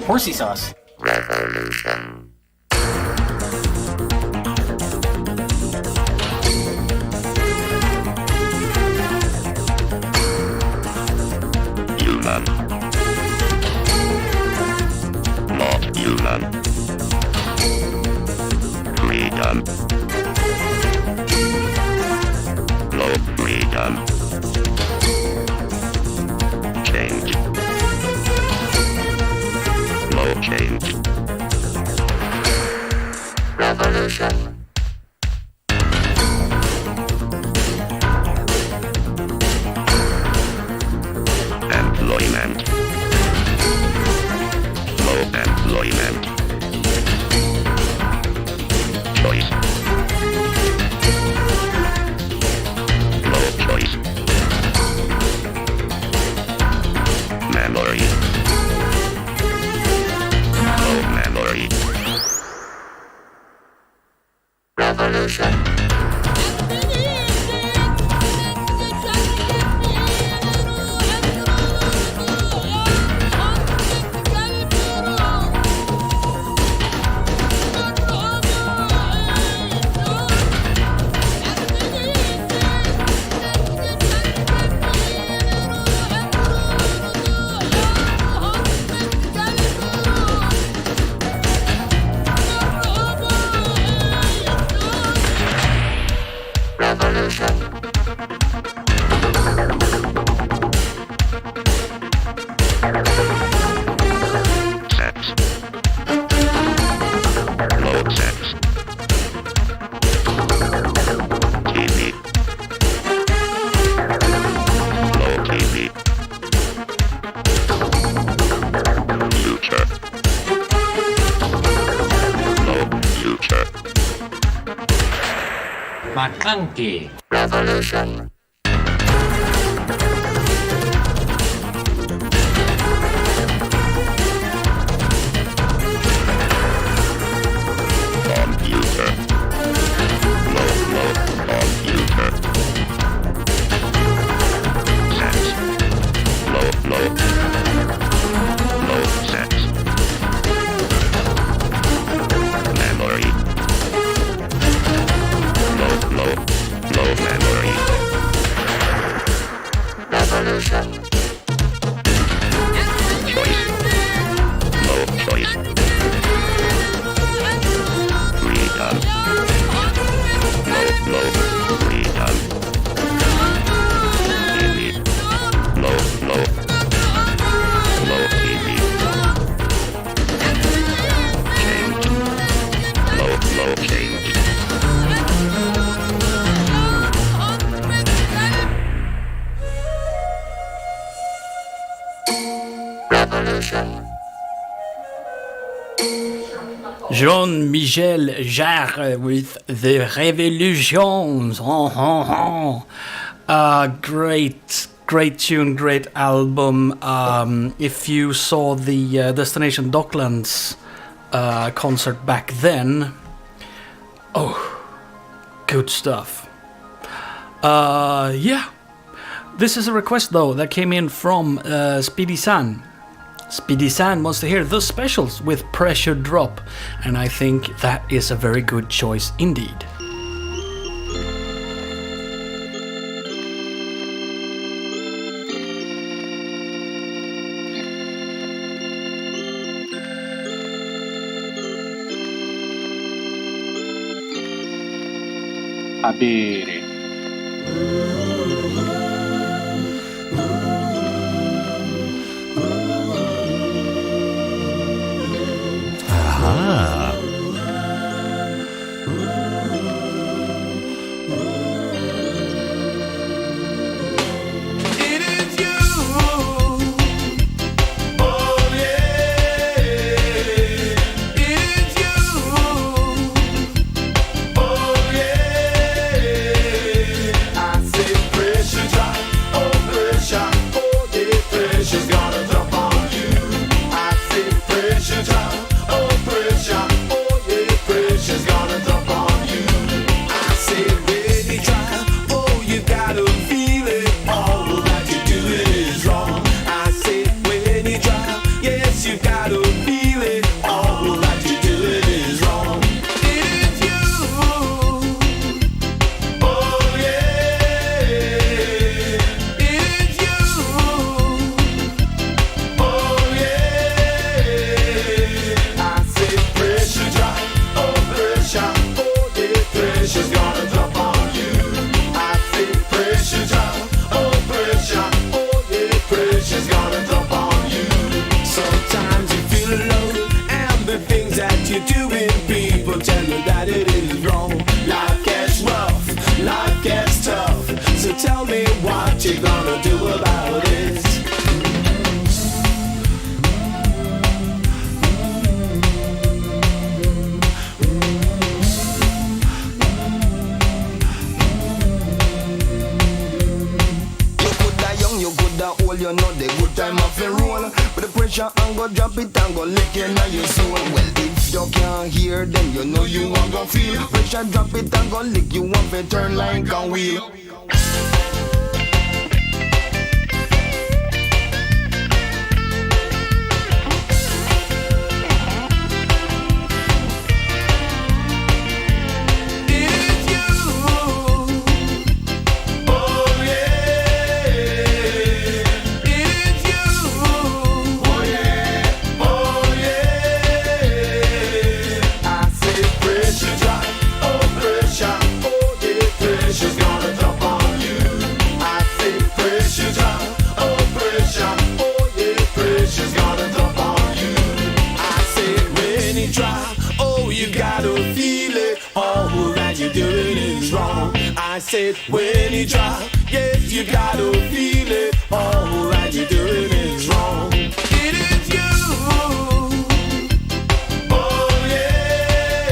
Horsey sauce. Revolution. Human. Not human. Freedom. No freedom. Change. No change. Ma anche Revolution. Jean-Michel Jarre with The Revolutions. Great tune, great album. If you saw the Destination Docklands concert back then, good stuff. Yeah. This is a request though that came in from Speedy San. Speedy San wants to hear The Specials with Pressure Drop, and I think that is a very good choice indeed. a bere. Ah. It is you. Oh yeah. It is you. Oh yeah. I say pressure drop. Oh pressure. Oh yeah. Pressure's gonna drop on you. I say pressure drop. Oh pressure. Oh yeah. Pressure's gonna drop on you. I say baby try. Oh you gotta feel it. All that you do is wrong. I say when you try. Yes you gotta feel it. All that you do is wrong. It is you. Oh yeah. It is you. Oh yeah. I say pressure drop. Oh pressure. Oh yeah. Pressure's gonna drop on you. I say pressure drop. Oh pressure. Oh yeah. Pressure's gonna drop on you. Sometimes you feel alone, and the things that you're doing, people tell you that it is wrong. Life gets rough, life gets tough. So tell me what you gonna do about it. You coulda young, you coulda old, you know the good time of the roll. But the pressure and go drop it and go lick you now your soul. Well, if you can't hear, then you know you want to feel. Pressure drop it and go lick you up and turn like a wheel. I said when you drop, yes you gotta feel it. All that you're doing is wrong. It is you. Oh yeah.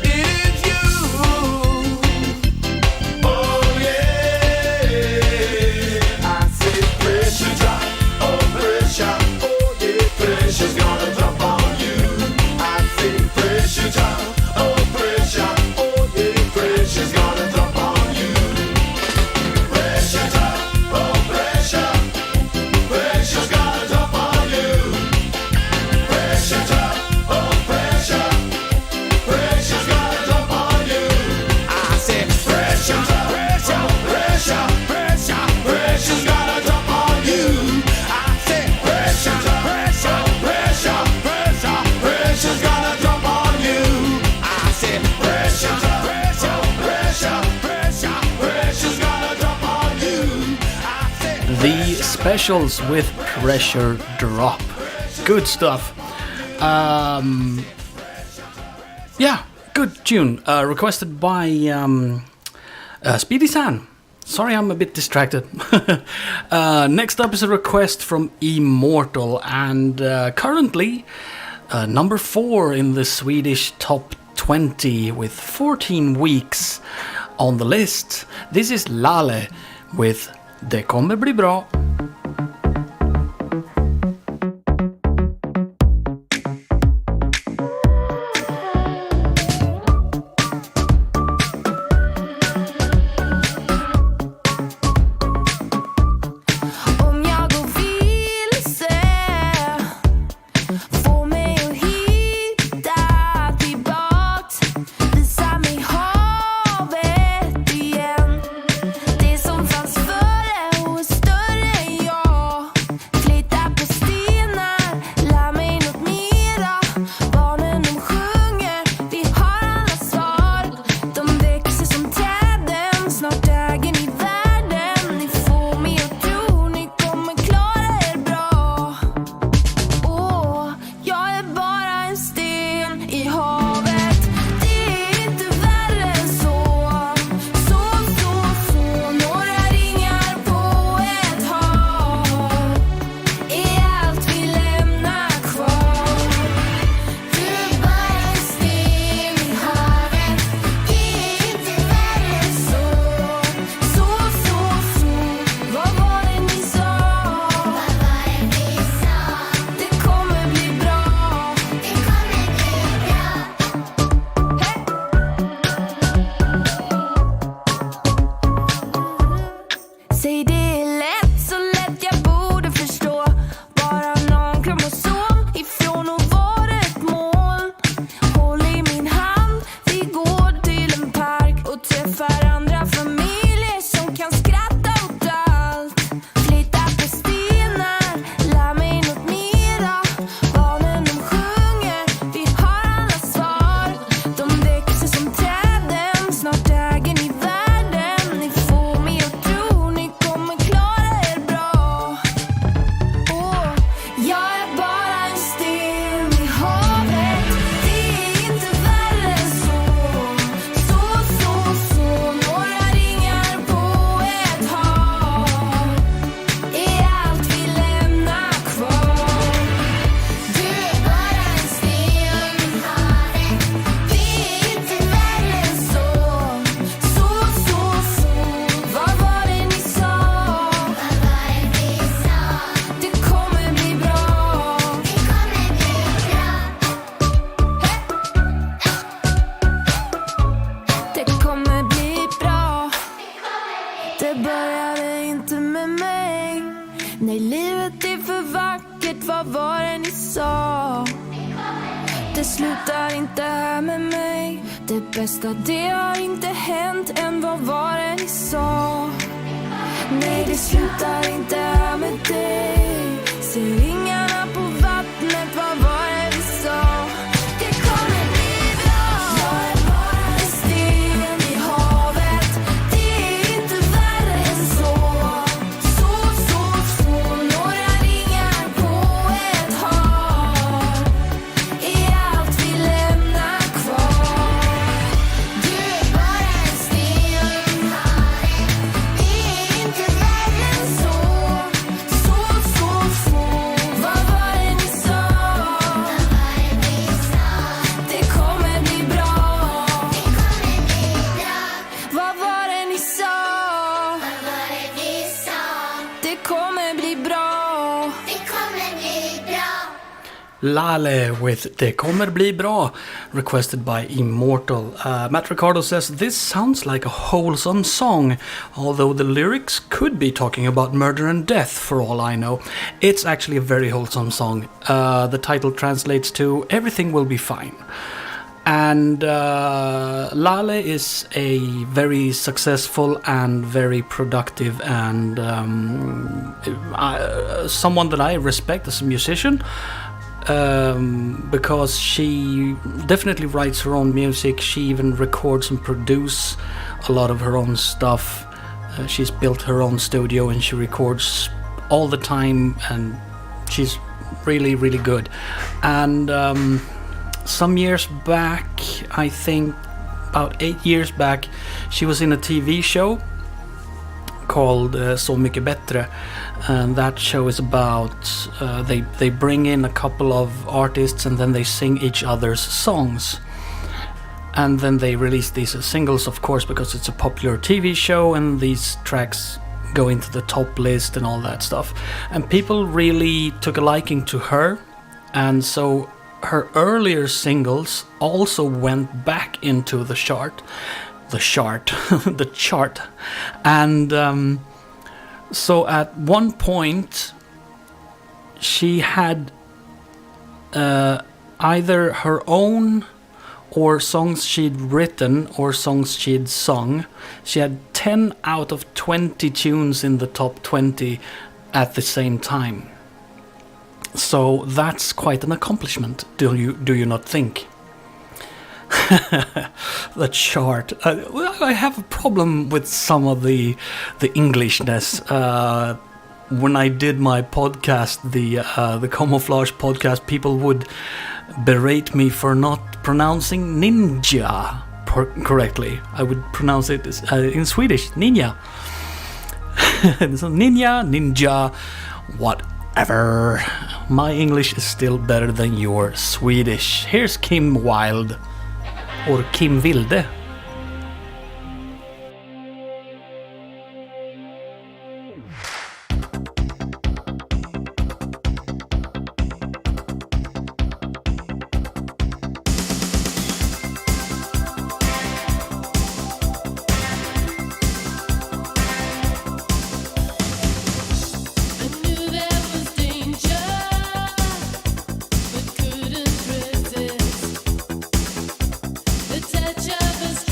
It is you. The Specials with Pressure Drop. Good stuff. Yeah, good tune. Requested by Speedy San. Sorry, I'm a bit distracted. Next up is a request from Immortal, and currently number 4 in the Swedish top 20 with 14 weeks on the list. This is Lale with Det kommer bli bra. Det har inte hänt än, vad var det ni sa? Nej, det slutar inte här med dig. Se ringarna på vattnet, vad var det vi sa? Det kommer bli bra. Jag är bara en sten i havet. Det är inte värre än så. Några ringar på ett hav är allt vi lämnar kvar. Lale with Det kommer bli bra, requested by Immortal. Matt Ricardo says this sounds like a wholesome song, although the lyrics could be talking about murder and death for all I know. It's actually a very wholesome song. The title translates to Everything Will Be Fine. And Lale is a very successful and very productive and someone that I respect as a musician. Because she definitely writes her own music. She even records and produces a lot of her own stuff. She's built her own studio and she records all the time, and she's really, really good. And some years back, I think about 8 years back, she was in a TV show called Så mycket bättre, and that show is about they bring in a couple of artists and then they sing each other's songs, and then they release these as singles, of course, because it's a popular TV show, and these tracks go into the top list and all that stuff, and people really took a liking to her, and so her earlier singles also went back into the chart, and so at one point she had either her own or songs she'd written or songs she'd sung. She had 10 out of 20 tunes in the top 20 at the same time. So that's quite an accomplishment, do you not think? The chart. I have a problem with some of the Englishness. When I did my podcast, the Camouflage podcast, people would berate me for not pronouncing ninja correctly. I would pronounce it in Swedish, ninja. So ninja, whatever. My English is still better than your Swedish. Here's Kim Wilde, or Kim Wilde. The touch of a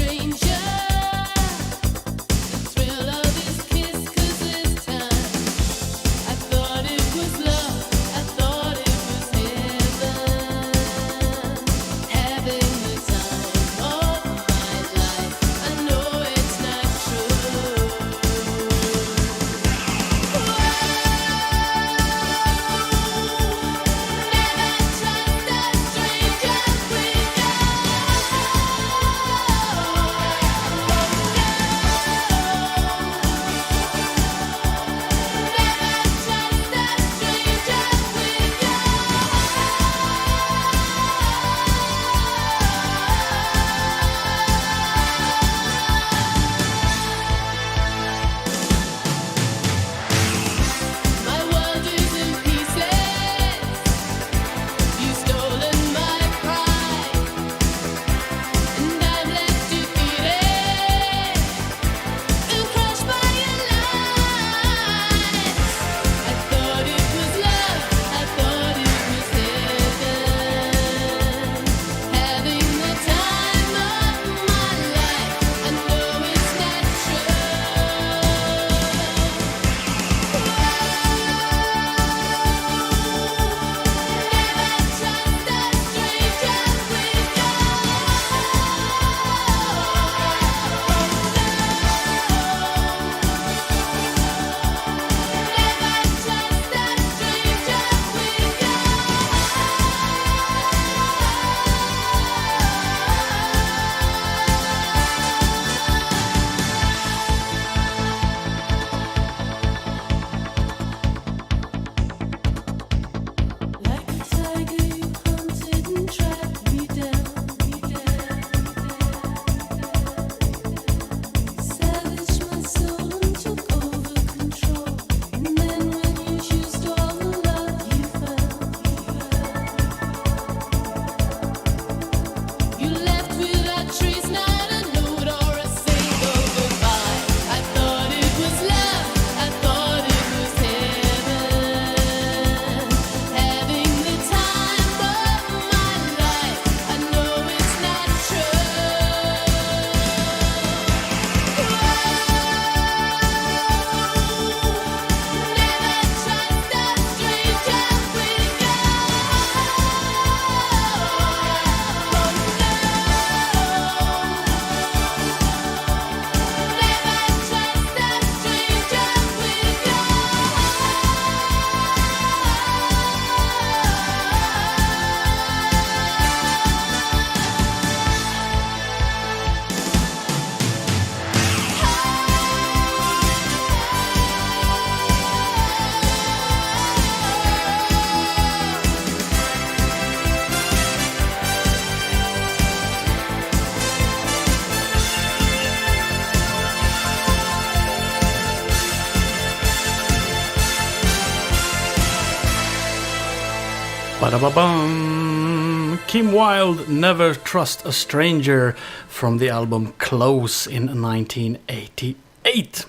Ba-da-ba-bum. Kim Wilde, Never Trust a Stranger, from the album Close in 1988.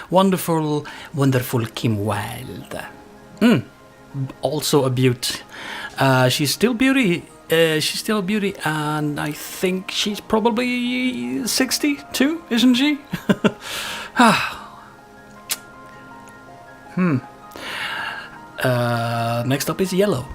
Wonderful, wonderful Kim Wilde. Also a beaut. She's still beauty. She's still a beauty, and I think she's probably 62, isn't she? Next up is Yellow.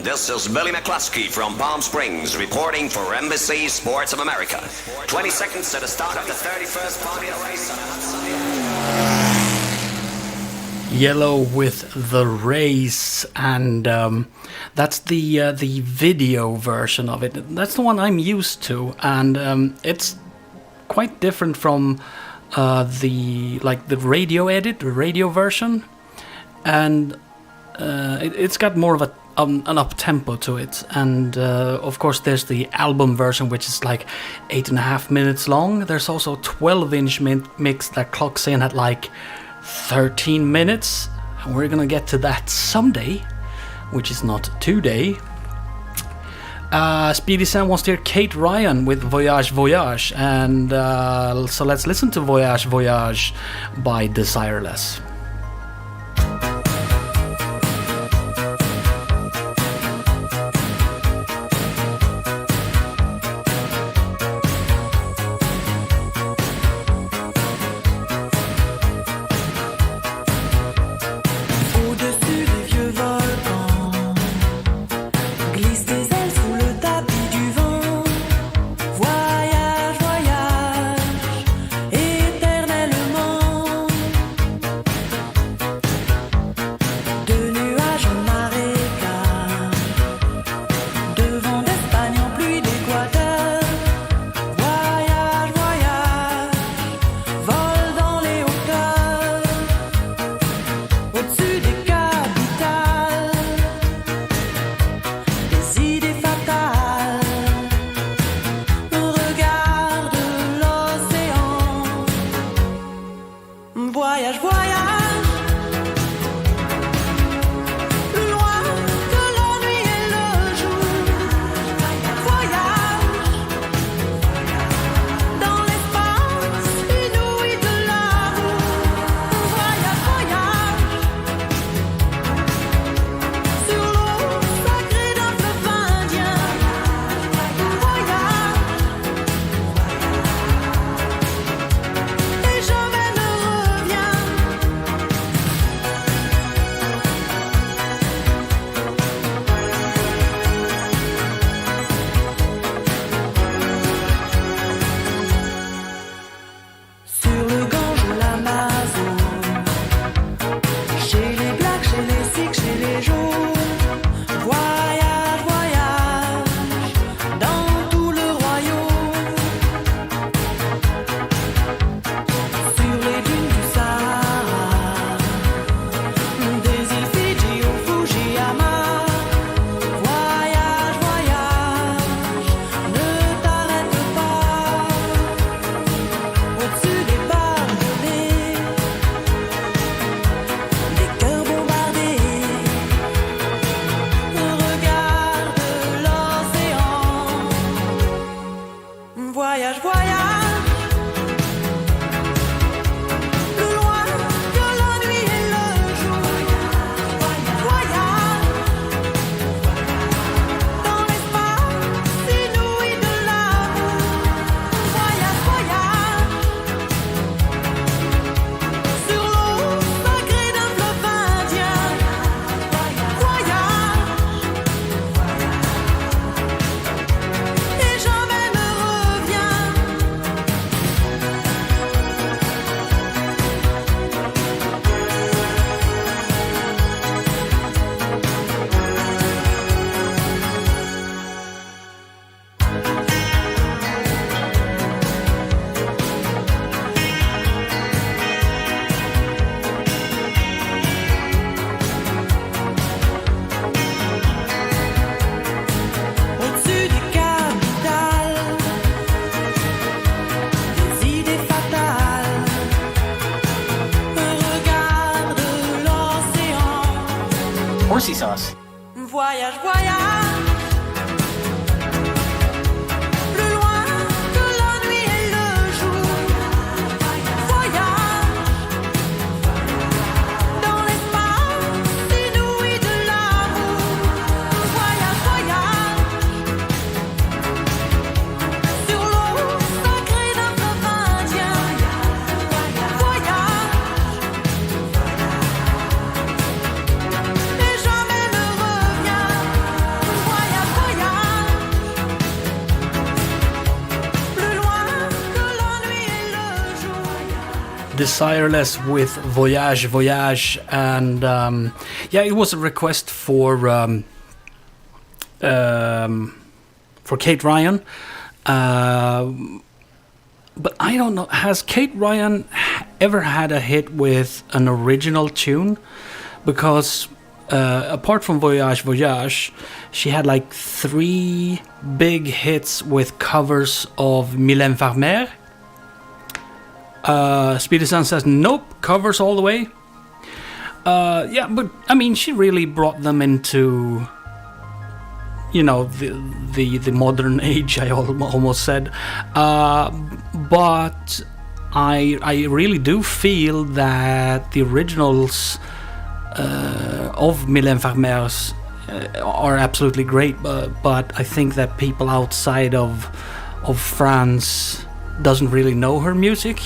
This is Billy McCluskey from Palm Springs, reporting for Embassy Sports of America. 20 seconds to the start of the 31st Formula race on a hot Sunday. Yellow with The Race, and that's the video version of it. That's the one I'm used to, and it's quite different from the radio edit, the radio version, and it's got more of an up tempo to it, and of course there's the album version, which is like 8.5 minutes long. There's also 12-inch mix that clocks in at like 13 minutes, and we're gonna get to that someday, which is not today. Speedy Sam wants to hear Kate Ryan with Voyage Voyage, and so let's listen to Voyage Voyage by Desireless. Horsey sauce. Voyage, voyage. Plus loin que la nuit et le jour. Voyage. Dans l'espace inouï de l'amour. Voyage, voyage. Sur l'eau sacrée d'un fleuve indien. Voyage. Et jamais ne revient. Voyage, voyage. Plus loin que la nuit et le jour. Desireless with Voyage Voyage, and yeah, it was a request for Kate Ryan, but I don't know, has Kate Ryan ever had a hit with an original tune? Because apart from Voyage Voyage, she had like 3 big hits with covers of Mylène Farmer. Speedy Sun says nope, covers all the way. Yeah, but I mean, she really brought them into, you know, the modern age. I almost said, but I really do feel that the originals of Mylène Farmer's are absolutely great. But I think that people outside of France doesn't really know her music.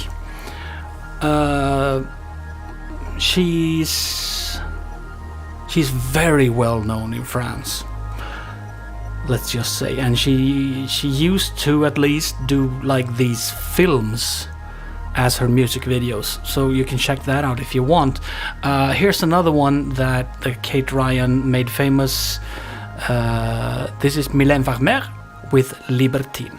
She's very well known in France, let's just say, and she used to at least do like these films as her music videos, so you can check that out if you want. Here's another one that Kate Ryan made famous. This is Mylène Farmer with Libertine.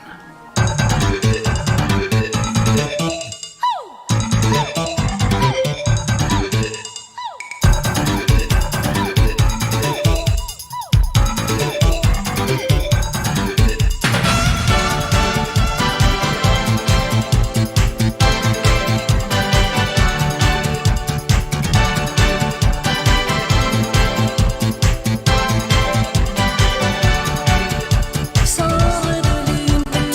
Sors de l'une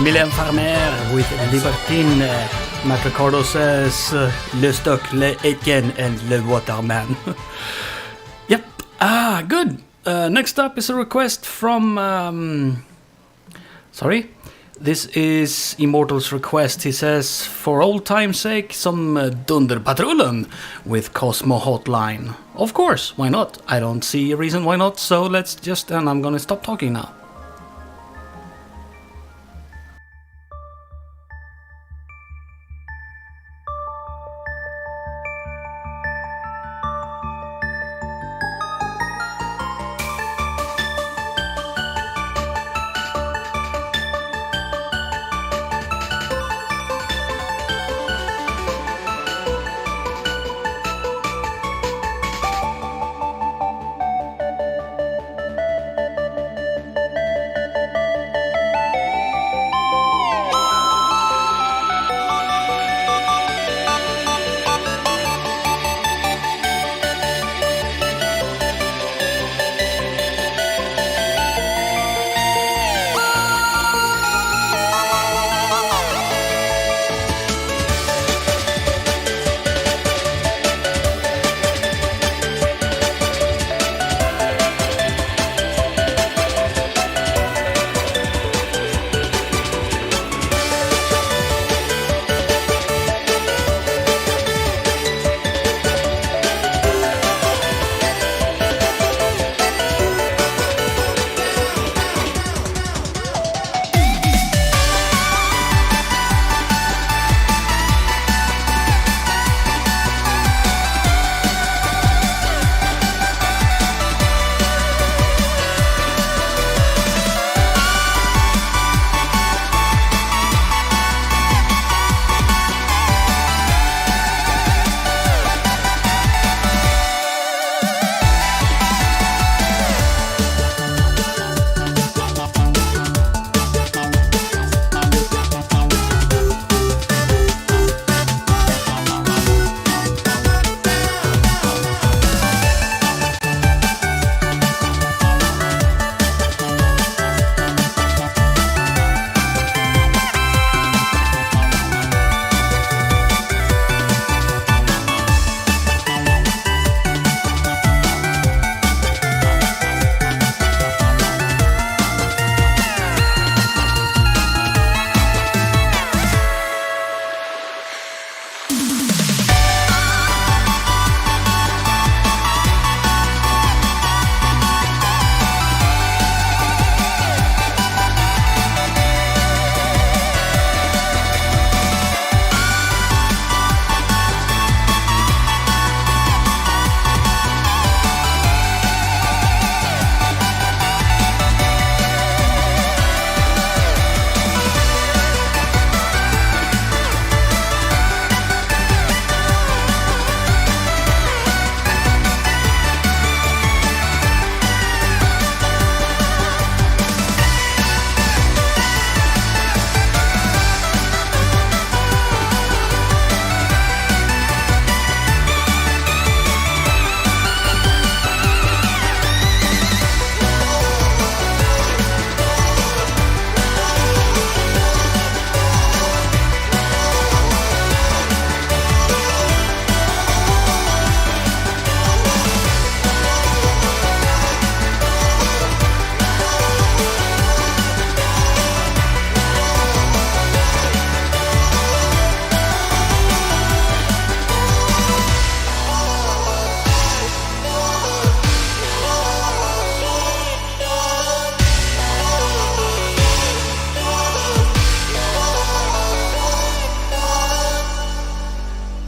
Mylène Farmer with Libertine. Matt Ricardo says Le Stock, Le Etienne and Le Waterman. Yep. Good. Next up is a request from... Sorry. This is Immortal's request. He says, for old time's sake, some Dunderpatrullen with Cosmo Hotline. Of course, why not? I don't see a reason why not, so let's just... And I'm gonna stop talking now.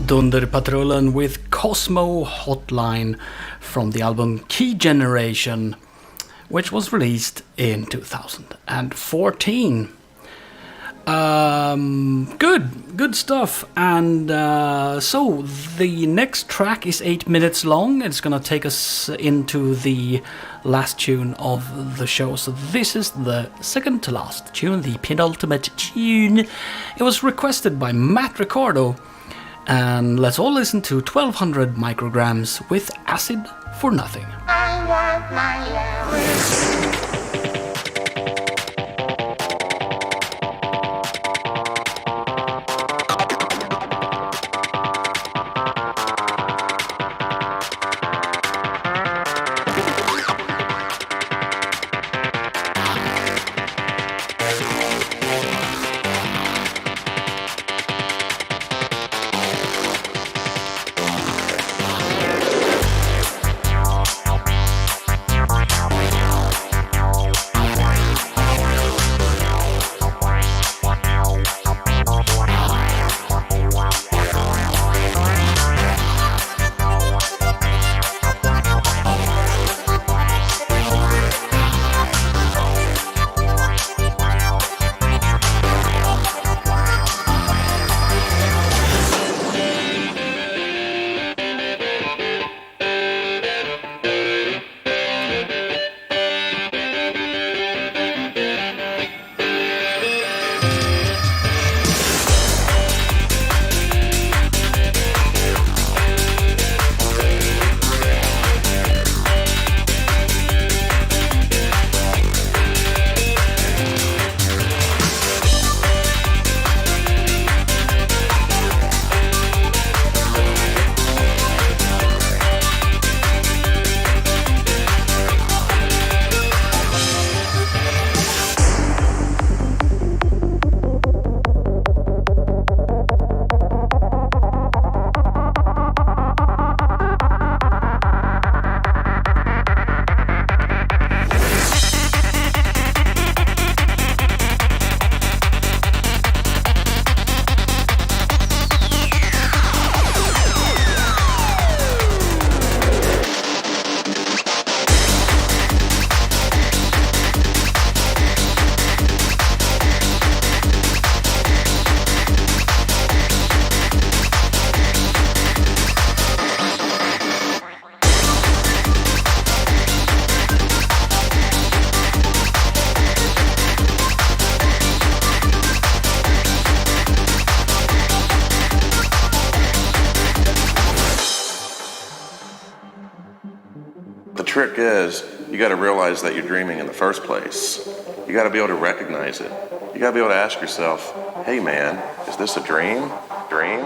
Dunderpatrullen with Cosmo Hotline from the album Key Generation, which was released in 2014. Good stuff. And so the next track is 8 minutes long. It's gonna take us into the last tune of the show. So this is the second to last tune, the penultimate tune. It was requested by Matt Ricardo. And let's all listen to 1200 micrograms with Acid for Nothing. I want my Larry. trick is, you got to realize that you're dreaming in the first place. You got to be able to recognize it. You got to be able to ask yourself, hey man, is this a dream? Dream?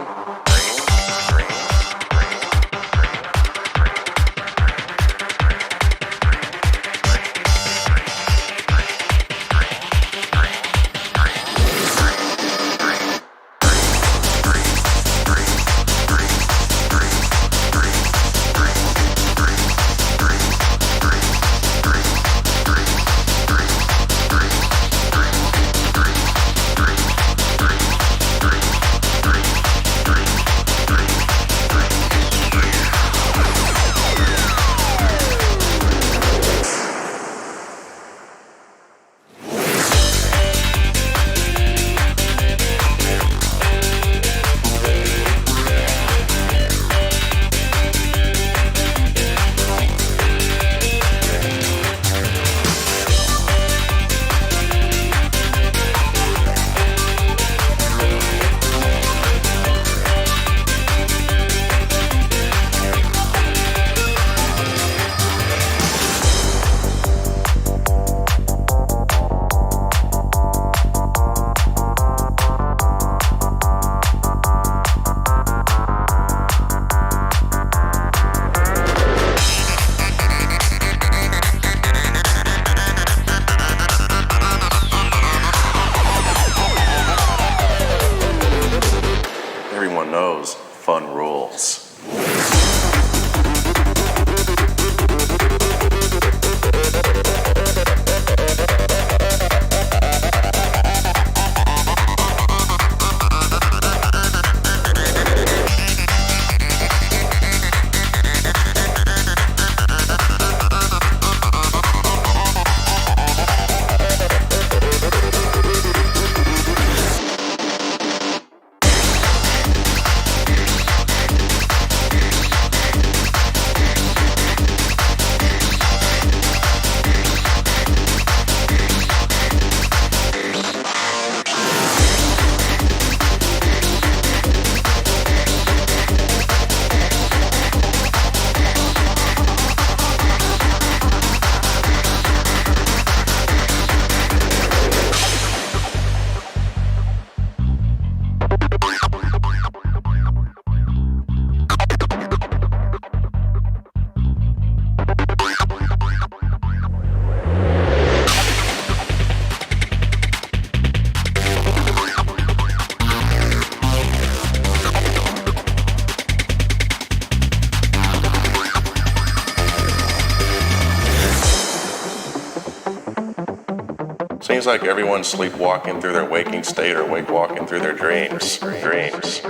Seems like everyone's sleepwalking through their waking state or wake-walking through their dreams. Dreams.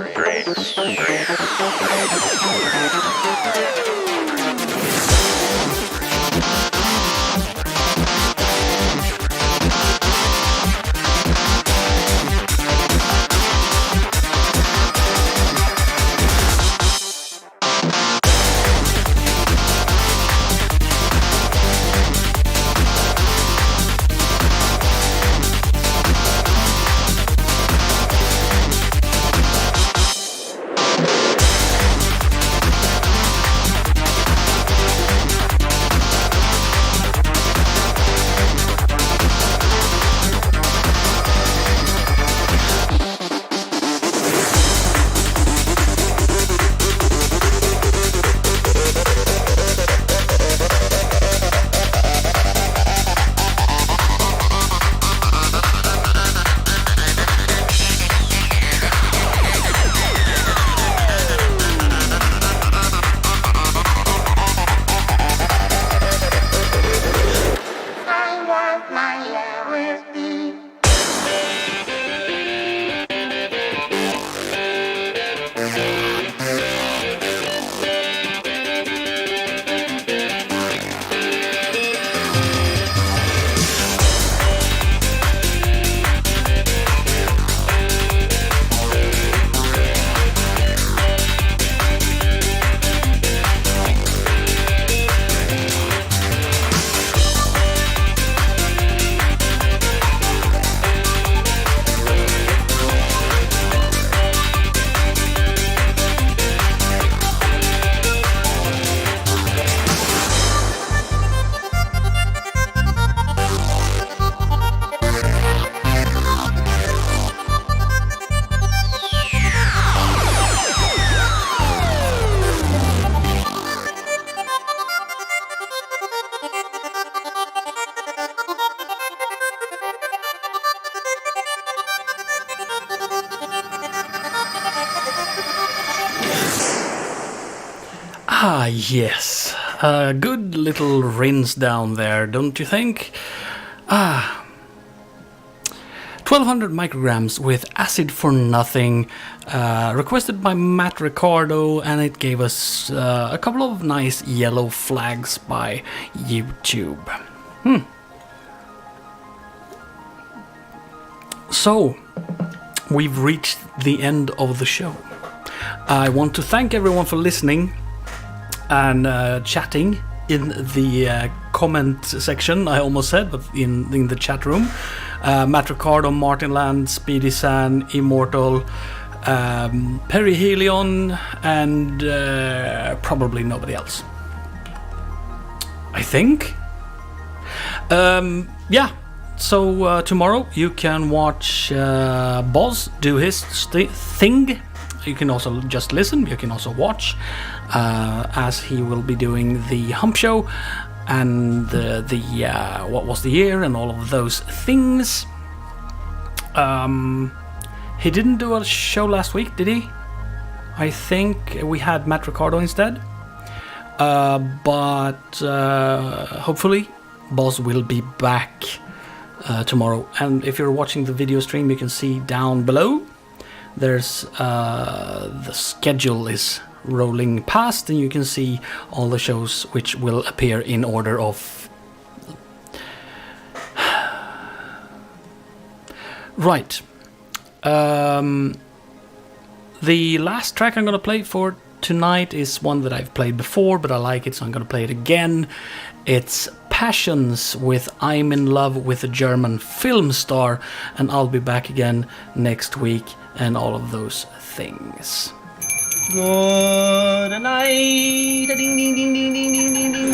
Ah, yes. A good little rinse down there, don't you think? 1200 micrograms with Acid for Nothing, requested by Matt Ricardo, and it gave us a couple of nice yellow flags by YouTube. So, we've reached the end of the show. I want to thank everyone for listening and chatting in the comment section, I almost said, but in the chat room. Matt Ricardo, Martin Land, Speedy San, Immortal, Perihelion, and probably nobody else. I think. Yeah. So tomorrow you can watch Boz do his thing. You can also just listen. You can also watch as he will be doing the Hump Show and the what was the year and all of those things. He didn't do a show last week, did he? I think we had Matt Ricardo instead. But hopefully Boz will be back tomorrow. And if you're watching the video stream, you can see down below there's the schedule is rolling past, and you can see all the shows which will appear in order of right. The last track I'm gonna play for tonight is one that I've played before, but I like it, so I'm gonna play it again. It's Passions with I'm in Love with a German film star, and I'll be back again next week and all of those things. Good night. Ding ding ding ding ding ding ding ding.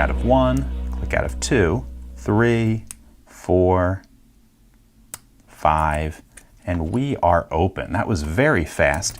out of 1, click out of 2, 3, 4, 5, and we are open. That was very fast.